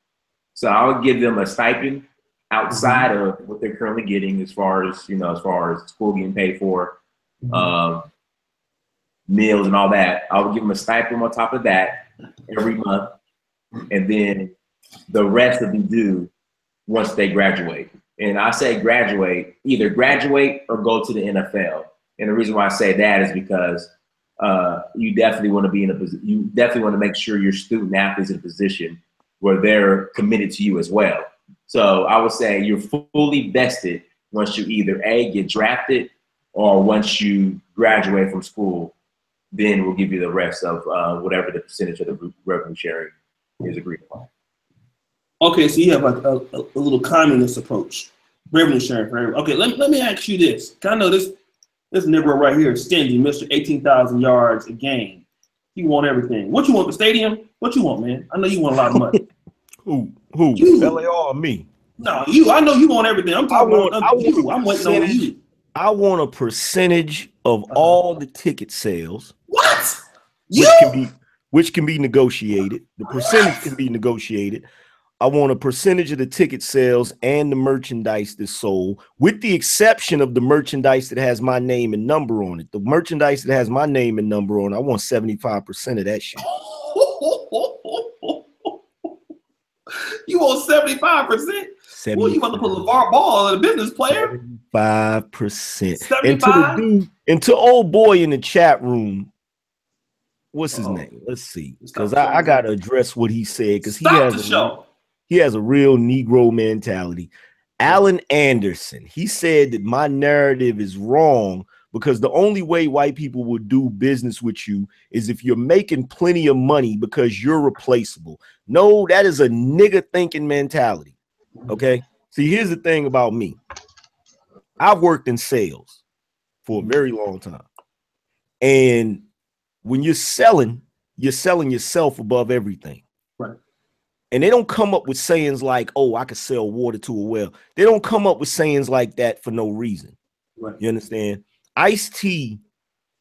so I would give them a stipend outside of what they're currently getting, as far as school getting paid for, meals and all that. I would give them a stipend on top of that every month, and then the rest will be due once they graduate. And I say graduate, either graduate or go to the NFL. And the reason why I say that is because you definitely want to make sure your student athletes in a position where they're committed to you as well. So I would say you're fully vested once you either A, get drafted, or once you graduate from school. Then we'll give you the rest of whatever the percentage of the revenue sharing is agreed upon. Okay, so you have a little communist approach, revenue sharing for everyone. Okay, let me ask you this. I know this Negro right here is stingy, Mr. 18,000 yards a game. You want everything. What you want, the stadium? What you want, man? I know you want a lot of money. Who? You. LAR or me? No, you. I know you want everything. I'm talking about you. I'm waiting on you. I want a percentage of all the ticket sales. What? Which can be negotiated. The percentage can be negotiated. I want a percentage of the ticket sales and the merchandise that's sold, with the exception of the merchandise that has my name and number on it. The merchandise that has my name and number on it, I want 75% of that shit. You want 75%? Well, you want to put LeVar Ball in a business player? 75%. 75%? And to old boy in the chat room, what's his name? Let's see, because I got to address what he said, because he has a real Negro mentality. Alan Anderson, he said that my narrative is wrong because the only way white people will do business with you is if you're making plenty of money because you're replaceable. No, that is a nigga thinking mentality. Okay. See, here's the thing about me. I've worked in sales for a very long time. And when you're selling yourself above everything. Right. And they don't come up with sayings like, oh, I could sell water to a well. They don't come up with sayings like that for no reason. Right. You understand? Ice-T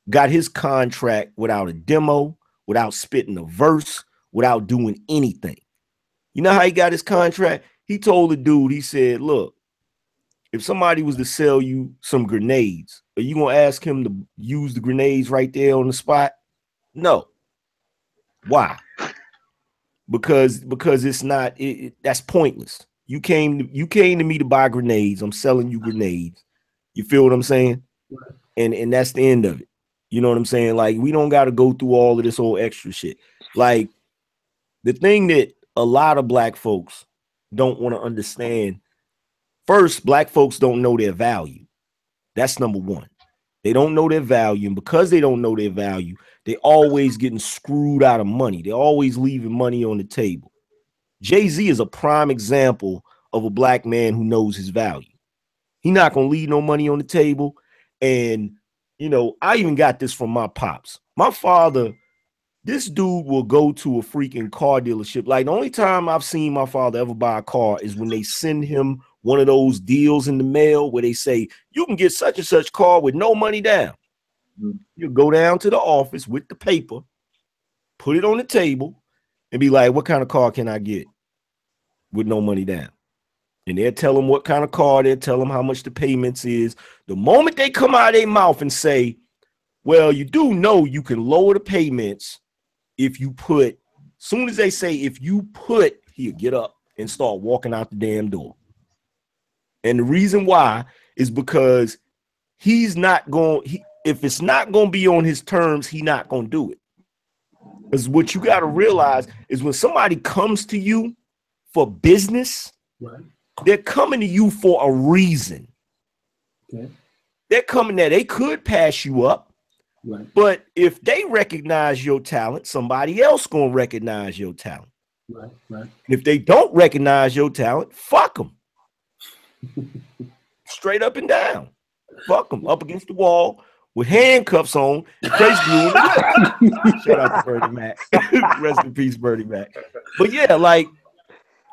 got his contract without a demo, without spitting a verse, without doing anything. You know how he got his contract? He told the dude, he said, look, if somebody was to sell you some grenades, are you going to ask him to use the grenades right there on the spot? No. Why? Because it's not, that's pointless. You came to me to buy grenades. I'm selling you grenades. You feel what I'm saying? Right. And that's the end of it. You know what I'm saying? Like, we don't got to go through all of this whole extra shit. Like, the thing that a lot of black folks don't want to understand, first, black folks don't know their value. That's number one. They don't know their value, and because they don't know their value, they always getting screwed out of money. They're always leaving money on the table. Jay-Z is a prime example of a black man who knows his value. He's not going to leave no money on the table. And, you know, I even got this from my pops. My father, this dude will go to a freaking car dealership. Like, the only time I've seen my father ever buy a car is when they send him one of those deals in the mail where they say, you can get such and such car with no money down. You go down to the office with the paper, put it on the table, and be like, what kind of car can I get with no money down? And they'll tell them what kind of car, they'll tell them how much the payments is. The moment they come out of their mouth and say, well, you do know you can lower the payments if you put, soon as they say, if you put, he'll get up and start walking out the damn door. And the reason why is because he's not going, if it's not going to be on his terms, he's not going to do it. Because what you got to realize is when somebody comes to you for business, Right. they're coming to you for a reason. Okay. They're coming there. They could pass you up. Right. But if they recognize your talent, somebody else going to recognize your talent. Right. Right. If they don't recognize your talent, fuck them. Straight up and down. Fuck them up against the wall with handcuffs on, face glue. Shout out to Bernie Mac. Rest in peace, Bernie Mac. But yeah, like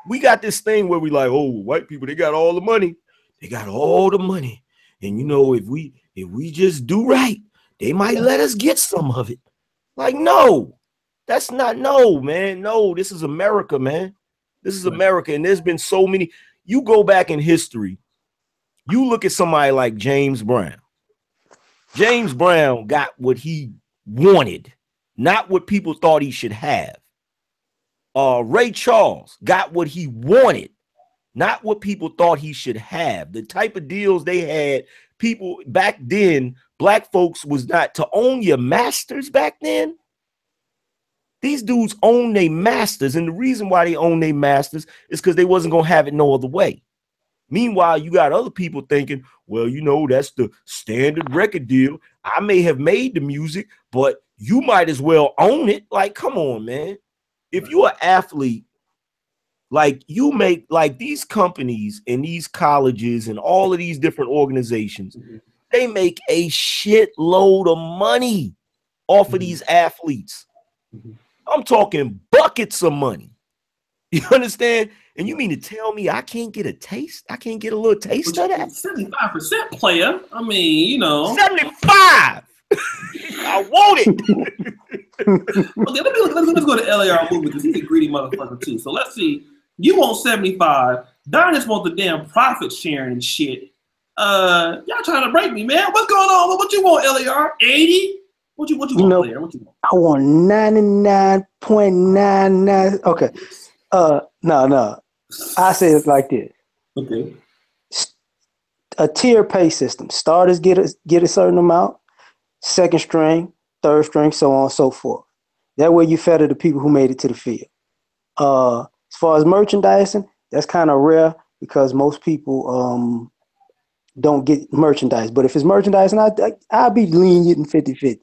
we got this thing where we like, oh, white people, they got all the money. They got all the money. And you know, if we just do right, they might let us get some of it. Like, no, that's not, no, man. No, this is America, man. This is America. And there's been so many. You go back in history, you look at somebody like James Brown. James Brown got what he wanted, not what people thought he should have. Ray Charles got what he wanted, not what people thought he should have. The type of deals they had, people back then, black folks was not to own your masters back then. These dudes own their masters, and the reason why they own their masters is because they wasn't gonna have it no other way. Meanwhile, you got other people thinking, well, you know, that's the standard record deal. I may have made the music, but you might as well own it. Like, come on, man. If you're an athlete, like you make, like these companies and these colleges and all of these different organizations, they make a shitload of money off of these athletes. I'm talking buckets of money. You understand? And you mean to tell me I can't get a taste? I can't get a little taste of that? 75% player. I mean, you know. 75. I want it. Okay, let's go to LAR movement because he's a greedy motherfucker too. So let's see. You want 75. Don just want the damn profit sharing and shit. Y'all trying to break me, man. What's going on? What you want, LAR? 80? What you want, player? What you want? I want 99.99. Okay. No. I say it like this. Okay. A tier pay system. Starters get a certain amount, second string, third string, so on and so forth. That way you feather the people who made it to the field. As far as merchandising, that's kind of rare because most people don't get merchandise. But if it's merchandising, I'll be lenient in 50-50.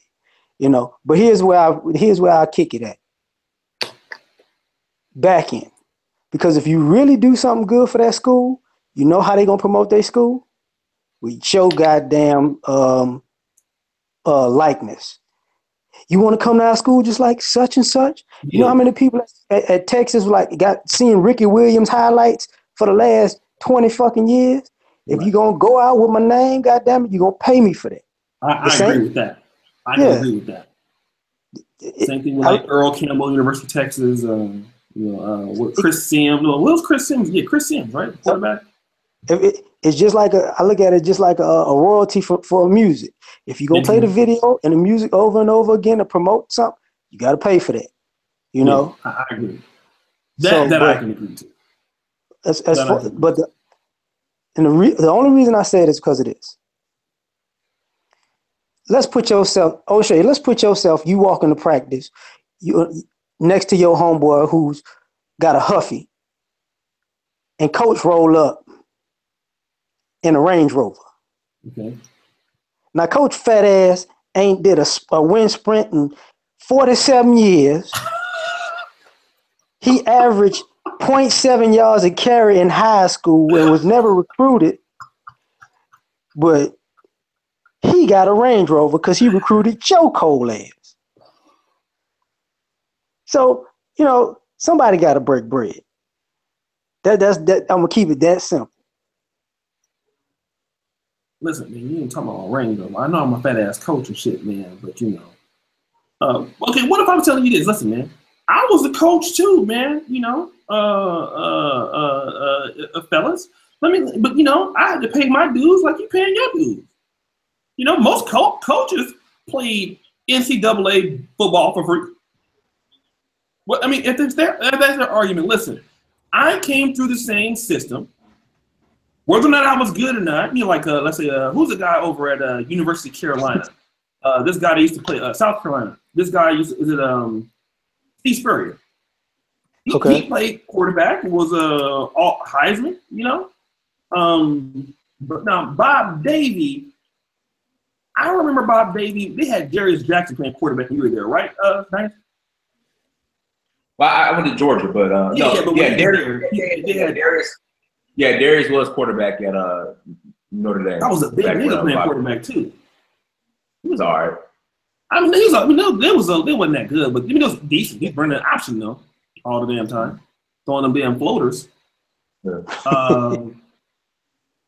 You know, but here's where I kick it at. Back end. Because if you really do something good for that school, you know how they gonna promote their school? With your goddamn likeness. You want to come to our school just like such and such? You know how many people at Texas like got seeing Ricky Williams highlights for the last 20 fucking years? If you gonna go out with my name, goddamn it, you gonna pay me for that. I agree with that. I can agree with that. Same thing with like Earl Campbell, University of Texas. What Chris Sims? No, what was Chris Sims? Yeah, Chris Sims, right? Quarterback. It's just like I look at it just like a royalty for music. If you go play the video and the music over and over again to promote something, you got to pay for that. You know. I agree. That I can agree to. The only reason I say it is because of this. Let's put yourself, O'Shea, you walk into practice, you next to your homeboy who's got a Huffy, and coach roll up in a Range Rover. Okay. Now, coach fat ass ain't did a wind sprint in 47 years. He averaged 0.7 yards a carry in high school and was never recruited, but he got a Range Rover because he recruited Joe Cole ass. So, you know, somebody got to break bread. That's I'm gonna keep it that simple. listen, man, you ain't talking about ring though. I know I'm a fat ass coach and shit, man, but you know. Okay, what if I'm telling you this? Listen, man, I was a coach too, man. You know, fellas. But you know, I had to pay my dues like you paying your dues. You know, most coaches played NCAA football for free. Well, I mean, if that's their argument, listen, I came through the same system. Whether or not I was good or not, you know, like let's say, who's the guy over at University of Carolina? This guy that used to play South Carolina. This guy Steve Spurrier. He played quarterback. Was all Heisman, you know. But now Bob Davie, I remember Bob Davie. They had Darius Jackson playing quarterback when you were there, right? Nice. Well, I went to Georgia, but Darius was quarterback at Notre Dame. That was a big nigga playing quarterback too. He was all right. I mean, they wasn't that good, but it was decent. He's running an option though, all the damn time, throwing them damn floaters. Yeah.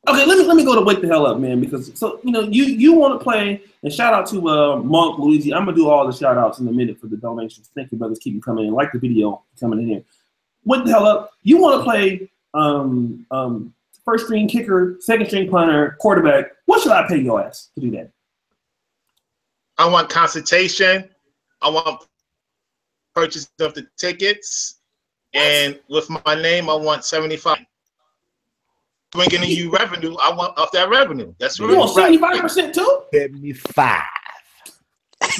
Okay, let me go to wake the hell up, man, because so you know you want to play, and shout out to Monk Luigi. I'm gonna do all the shout outs in a minute for the donations. Thank you, brothers, keep them coming in. Like the video coming in here. Wake the hell up. You want to play first string kicker, second string punter, quarterback. What should I pay your ass to do that? I want consultation. I want purchase of the tickets, and with my name, I want 75. Bringing in you revenue, I want off that revenue. That's right. You want 75% too? 75.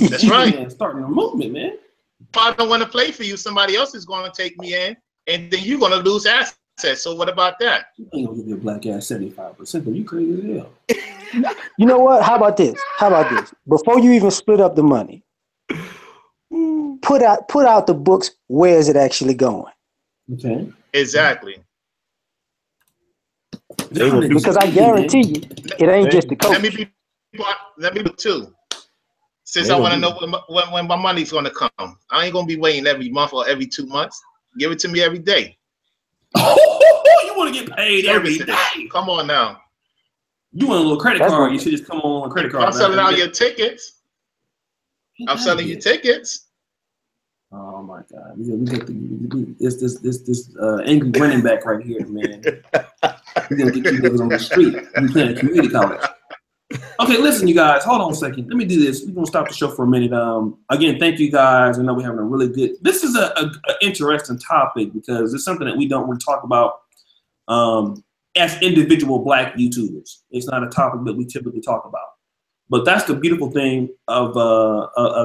That's right. Man, starting a movement, man. If I don't want to play for you, somebody else is going to take me in, and then you're going to lose assets. So what about that? You ain't gonna give your black ass 75%, but you crazy as hell. You know what? How about this? Before you even split up the money, put out the books. Where is it actually going? Okay. Exactly. Because I guarantee you, it ain't just the coach. Let me be too. Since I want to know when my money's going to come, I ain't going to be waiting every month or every 2 months. Give it to me every day. You want to get paid every day? Come on now. You want a little credit card? You should just come on a credit card. I'm selling out your tickets. I'm selling you tickets. Oh my God! We got this angry running back right here, man. We're gonna get you niggas on the street. We playing community college. Okay, listen, you guys. Hold on a second. Let me do this. We're gonna stop the show for a minute. Again, thank you guys. I know we're having a really good. This is a interesting topic because it's something that we don't really talk about as individual Black YouTubers. It's not a topic that we typically talk about. But that's the beautiful thing of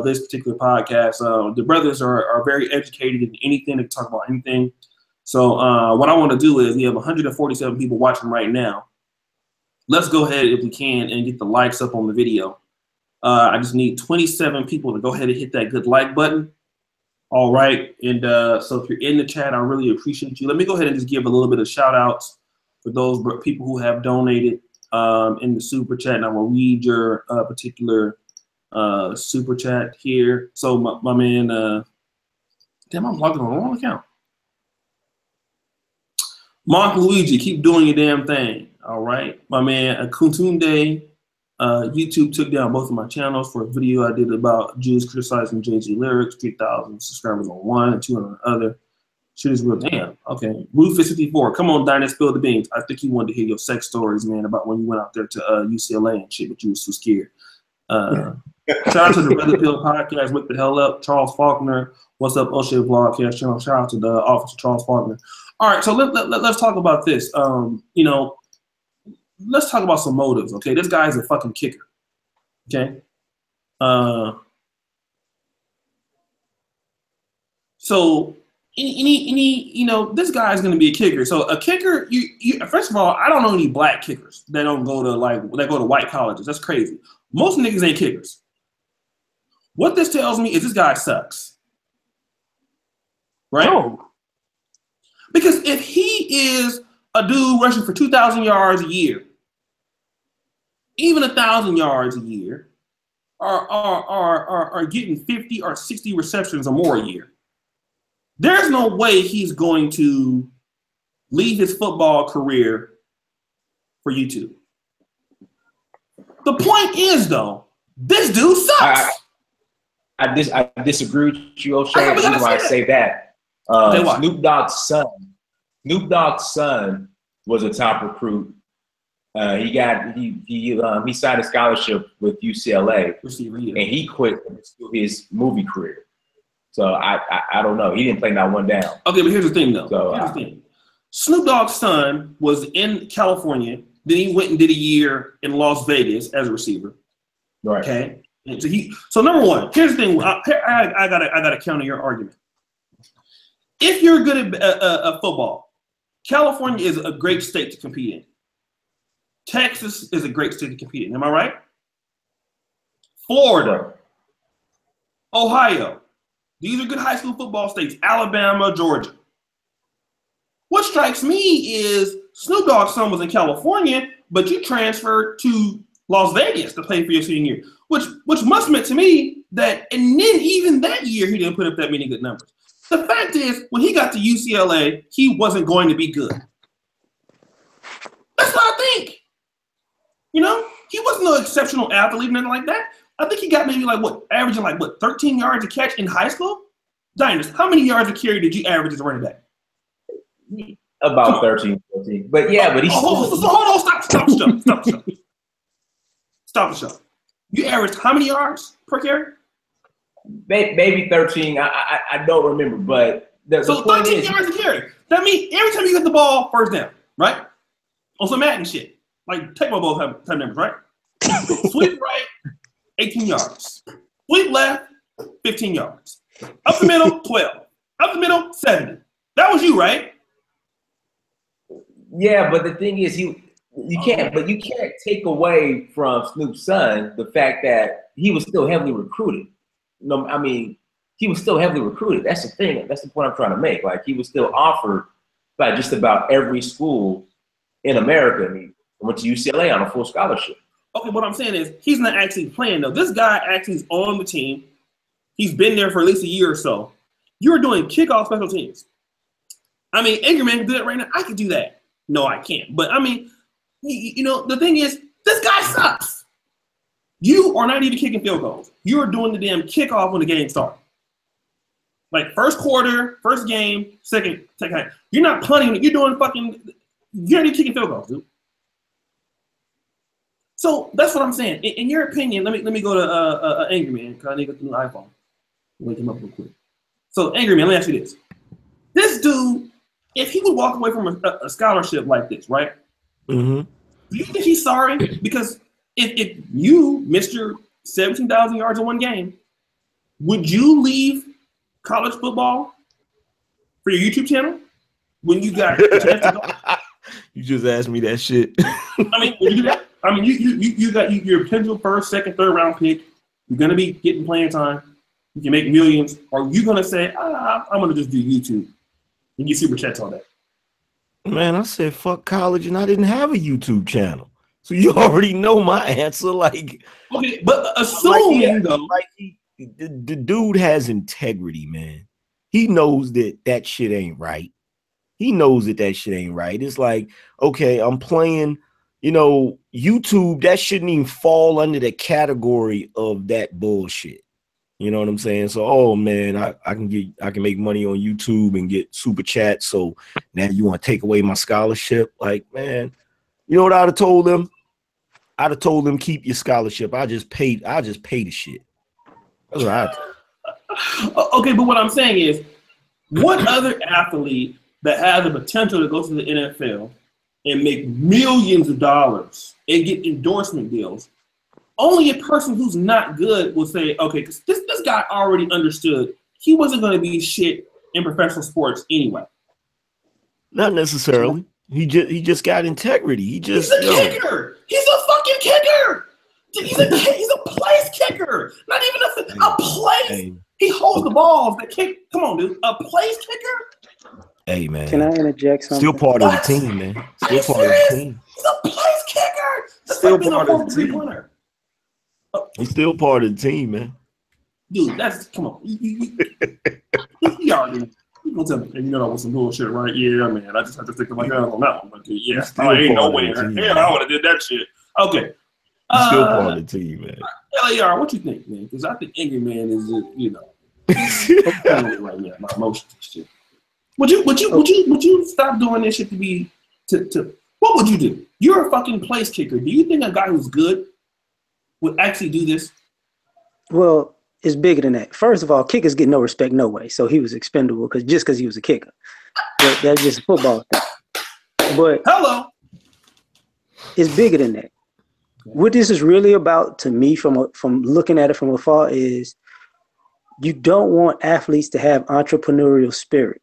this particular podcast. The brothers are very educated in anything. They talk about anything. So what I want to do is we have 147 people watching right now. Let's go ahead, if we can, and get the likes up on the video. I just need 27 people to go ahead and hit that good like button. All right. And so if you're in the chat, I really appreciate you. Let me go ahead and just give a little bit of shout outs for those people who have donated in the super chat, and I will read your particular super chat here. So my man, damn, I'm logging on the wrong account. Mark Luigi, keep doing your damn thing. All right, my man, Kuntunde, YouTube took down both of my channels for a video I did about Jews criticizing Jay-Z lyrics. 3,000 subscribers on one and 200 on the other. Shit is real. Damn. Okay. Rufus54. Come on, Dinah, spill the beans. I think you wanted to hear your sex stories, man, about when you went out there to UCLA and shit, but you was too scared. Shout out to the Brother Pill podcast. Wake the hell up. Charles Faulkner. What's up, O'Shea Vlogcast channel? Shout out to the officer Charles Faulkner. All right, so let's talk about this. You know, let's talk about some motives. Okay, this guy's a fucking kicker. Okay. So. Any, you know, this guy's gonna be a kicker. So a kicker, you first of all, I don't know any Black kickers that don't go to that go to white colleges. That's crazy. Most niggas ain't kickers. What this tells me is this guy sucks, right? Oh. Because if he is a dude rushing for 2,000 yards a year, even 1,000 yards a year, are getting 50 or 60 receptions or more a year. There's no way he's going to leave his football career for YouTube. The point is, though, this dude sucks. I disagree with you, O'Shea. The reason why I say that, Snoop Dogg's son was a top recruit. He signed a scholarship with UCLA, and he quit his movie career. So I don't know. He didn't play not one down. Okay, but here's the thing, though. Here's the thing. Snoop Dogg's son was in California. Then he went and did a year in Las Vegas as a receiver. Right. Okay. And so number one, here's the thing. I gotta counter your argument. If you're good at football, California is a great state to compete in. Texas is a great state to compete in. Am I right? Florida, Ohio. These are good high school football states. Alabama, Georgia. What strikes me is Snoop Dogg's son was in California, but you transferred to Las Vegas to play for your senior year, which must have meant to me that, and then even that year, he didn't put up that many good numbers. The fact is, when he got to UCLA, he wasn't going to be good. That's what I think. You know, he wasn't no exceptional athlete, nothing like that. I think he got maybe averaging 13 yards a catch in high school? Diners, how many yards a carry did you average as a running back? About 13, 14. But yeah, but he's hold on, stop the show. You averaged how many yards per carry? Maybe 13. I don't remember, but the 13 yards a carry. That means every time you get the ball, first down, right? On some Madden shit. Like take my ball type numbers, right? Sweep right, 18 yards. Sweep left, 15 yards. Up the middle, 12. Up the middle, 70. That was you, right? Yeah, but the thing is, you can't take away from Snoop's son the fact that he was still heavily recruited. No, I mean, he was still heavily recruited. That's the thing. That's the point I'm trying to make. Like, he was still offered by just about every school in America. I mean, I went to UCLA on a full scholarship. Okay, what I'm saying is he's not actually playing, though. This guy actually is on the team. He's been there for at least a year or so. You're doing kickoff special teams. I mean, Anchorman can do that right now. I could do that. No, I can't. But, I mean, you know, the thing is, this guy sucks. You are not even kicking field goals. You are doing the damn kickoff when the game starts. Like, first quarter, first game, second half. You're not punting. You're doing you're not even kicking field goals, dude. So that's what I'm saying. In your opinion, let me go to Angry Man, because I need to get the new iPhone. Wake him up real quick. So Angry Man, let me ask you this. This dude, if he would walk away from a scholarship like this, right? Mm-hmm. Do you think he's sorry? Because if you missed your 17,000 yards in one game, would you leave college football for your YouTube channel when you got a chance to go? You just asked me that shit. I mean, would you do that? I mean, you got your potential first, second, third round pick. You're gonna be getting playing time. You can make millions. Or are you gonna say, I'm gonna just do YouTube and get super chats on that? Man, I said fuck college, and I didn't have a YouTube channel, so you already know my answer. Like, okay, but assuming the dude has integrity, man. He knows that shit ain't right. He knows that shit ain't right. It's like, okay, I'm playing, you know, YouTube, that shouldn't even fall under the category of that bullshit. You know what I'm saying? So, oh man, I can make money on YouTube and get super chats. So now you want to take away my scholarship? Like, man, you know what I'd have told them? I'd have told them, keep your scholarship. I'll just pay the shit. That's what I'd do. Okay, but what I'm saying is, what other athlete that has the potential to go to the NFL and make millions of dollars and get endorsement deals, only a person who's not good will say, okay, because this guy already understood he wasn't going to be shit in professional sports anyway. Not necessarily. He just got integrity. He's a kicker. He's a fucking kicker. He's a place kicker. Not even a place. Hey. He holds the balls that kick. Come on, dude. A place kicker? Hey, man. Can I interject something? Still part of the team, man. Still part of the team. He's a place kicker. Still part of the team. He's still part of the team, man. Dude, come on. You already. You gonna tell me, you know that was some bullshit, right? Yeah, man. I just have to think of my head on that one. But yeah, I ain't no way. Yeah, I would have did that shit. Okay. Still part of the team, man. LAR, what you think, man? Because I think Angry Man is, right now, my emotions and shit. Would you stop doing this shit to be to what would you do? You're a fucking place kicker. Do you think a guy who's good would actually do this? Well, it's bigger than that. First of all, kickers get no respect no way. So he was expendable because he was a kicker. But that's just a football thing. But hello, it's bigger than that. What this is really about to me from looking at it from afar is you don't want athletes to have entrepreneurial spirit.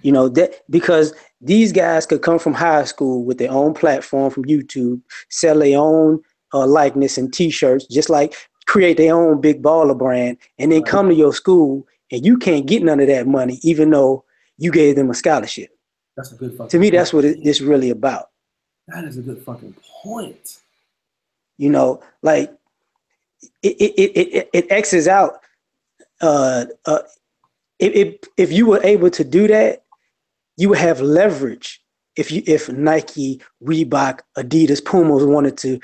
You know, that because these guys could come from high school with their own platform from YouTube, sell their own likeness and T-shirts, just like create their own big baller brand, and then come to your school and you can't get none of that money, even though you gave them a scholarship. That's a good fucking To me, point. that's what it's really about. That is a good fucking point. You know, like it X's out. If you were able to do that, you would have leverage. If Nike, Reebok, Adidas, Pumas wanted to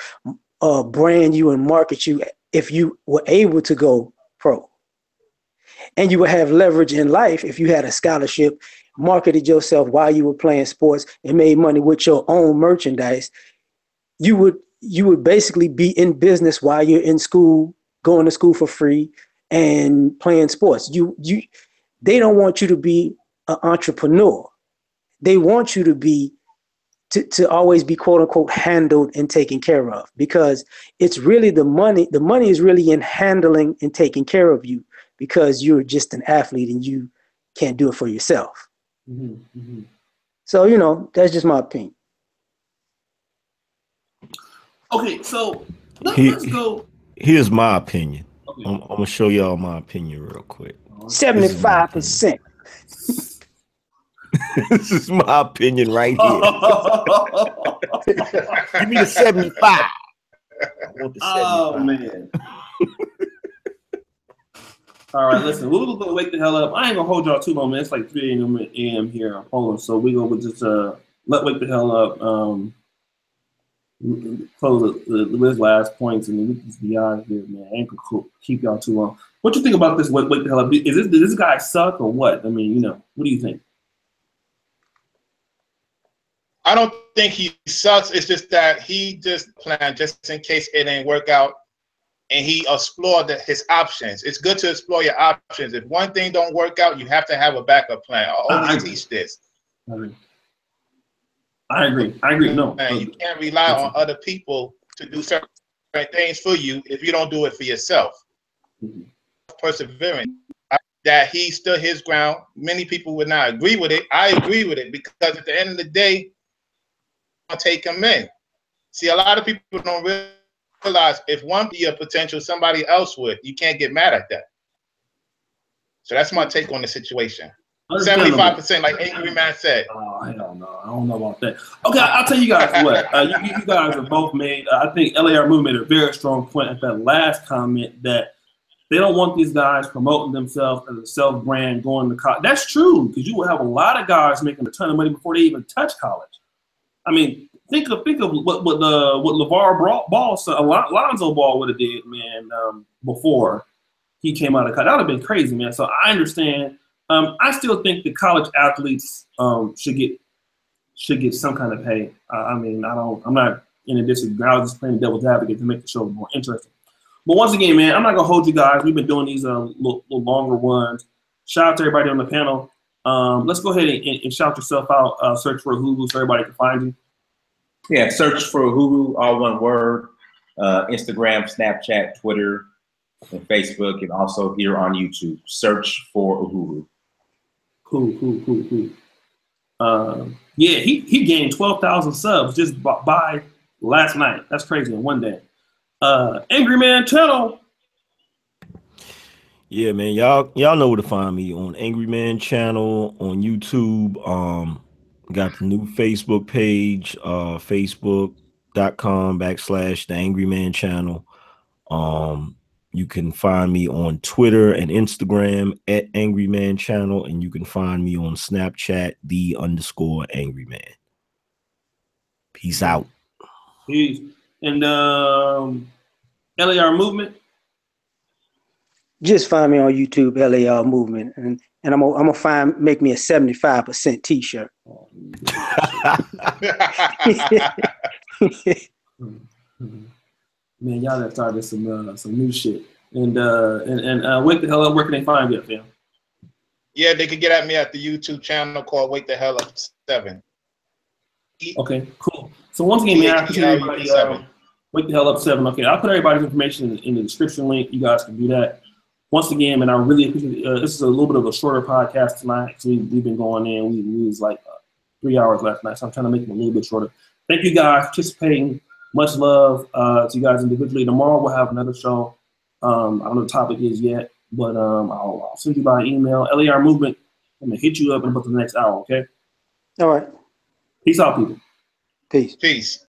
brand you and market you, if you were able to go pro, and you would have leverage in life if you had a scholarship, marketed yourself while you were playing sports, and made money with your own merchandise, you would basically be in business while you're in school, going to school for free and playing sports. They don't want you to be an entrepreneur. They want you to be to always be quote unquote handled and taken care of, because it's really the money. The money is really in handling and taking care of you, because you're just an athlete and you can't do it for yourself. Mm-hmm, mm-hmm. So, that's just my opinion. Okay, so let's go. Here's my opinion. Okay. I'm gonna show y'all my opinion real quick. 75%. This is my opinion right here. Give me the 75. I want the 75. Oh man. All right, listen, we'll go wake the hell up. I ain't gonna hold y'all too long, man. It's like 3 a.m. here in Poland, so we gonna just let wake the hell up. Close the last points, and then we can just be out of here, man. I ain't gonna keep y'all too long. What you think about this? Wake the hell up. Does this guy suck or what? I mean, what do you think? I don't think he sucks. It's just that he just planned just in case it ain't work out, and he explored his options. It's good to explore your options. If one thing don't work out, you have to have a backup plan. I always teach this. I agree. No, and you can't rely on other people to do certain things for you if you don't do it for yourself. Mm-hmm. Persevering. That he stood his ground. Many people would not agree with it. I agree with it, because at the end of the day, I'll take him in. See, a lot of people don't realize if one be a potential, somebody else would. You can't get mad at that. So that's my take on the situation. 75%, like Angry Man said. Oh, I don't know. I don't know about that. Okay, I'll tell you guys what. You guys have both made. I think LAR Movement made a very strong point at that last comment that they don't want these guys promoting themselves as a self-brand going to college. That's true, because you will have a lot of guys making a ton of money before they even touch college. I mean, think of what LeVar Ball, Alonzo Ball would have did, man, before he came out of college. That would have been crazy, man. So I understand. I still think the college athletes should get some kind of pay. I'm not in a disagreement. I was just playing devil's advocate to make the show more interesting. But once again, man, I'm not gonna hold you guys. We've been doing these little longer ones. Shout out to everybody on the panel. Let's go ahead and shout yourself out. Search for Hulu so everybody can find you. Yeah, search for Hulu, all one word. Instagram, Snapchat, Twitter, and Facebook, and also here on YouTube. Search for Uhuru. Cool. Yeah, he gained 12,000 subs just by last night. That's crazy in one day. Angry Man Channel. Yeah, man, y'all know where to find me on Angry Man Channel on YouTube. Got the new Facebook page, facebook.com/The Angry Man Channel. You can find me on Twitter and Instagram at Angry Man Channel, and you can find me on Snapchat, _Angry Man. Peace out. Peace. And LAR Movement. Just find me on YouTube, LAR Movement, and I'm gonna make me a 75% T-shirt. Man, y'all have started some new shit. And Wake the Hell Up, where can they find you, fam? Yeah, they could get at me at the YouTube channel called Wake the Hell Up 7. Okay, cool. So once again, man, I appreciate everybody. Wake the Hell Up 7. Okay, I'll put everybody's information in the description link. You guys can do that. Once again, man, I really appreciate this is a little bit of a shorter podcast tonight. So we've been going in. We was like 3 hours last night, so I'm trying to make it a little bit shorter. Thank you guys for participating. Much love to you guys individually. Tomorrow we'll have another show. I don't know what the topic is yet, but I'll send you by email. LAR Movement. I'm gonna hit you up in about the next hour. Okay. All right. Peace out, people. Peace. Peace.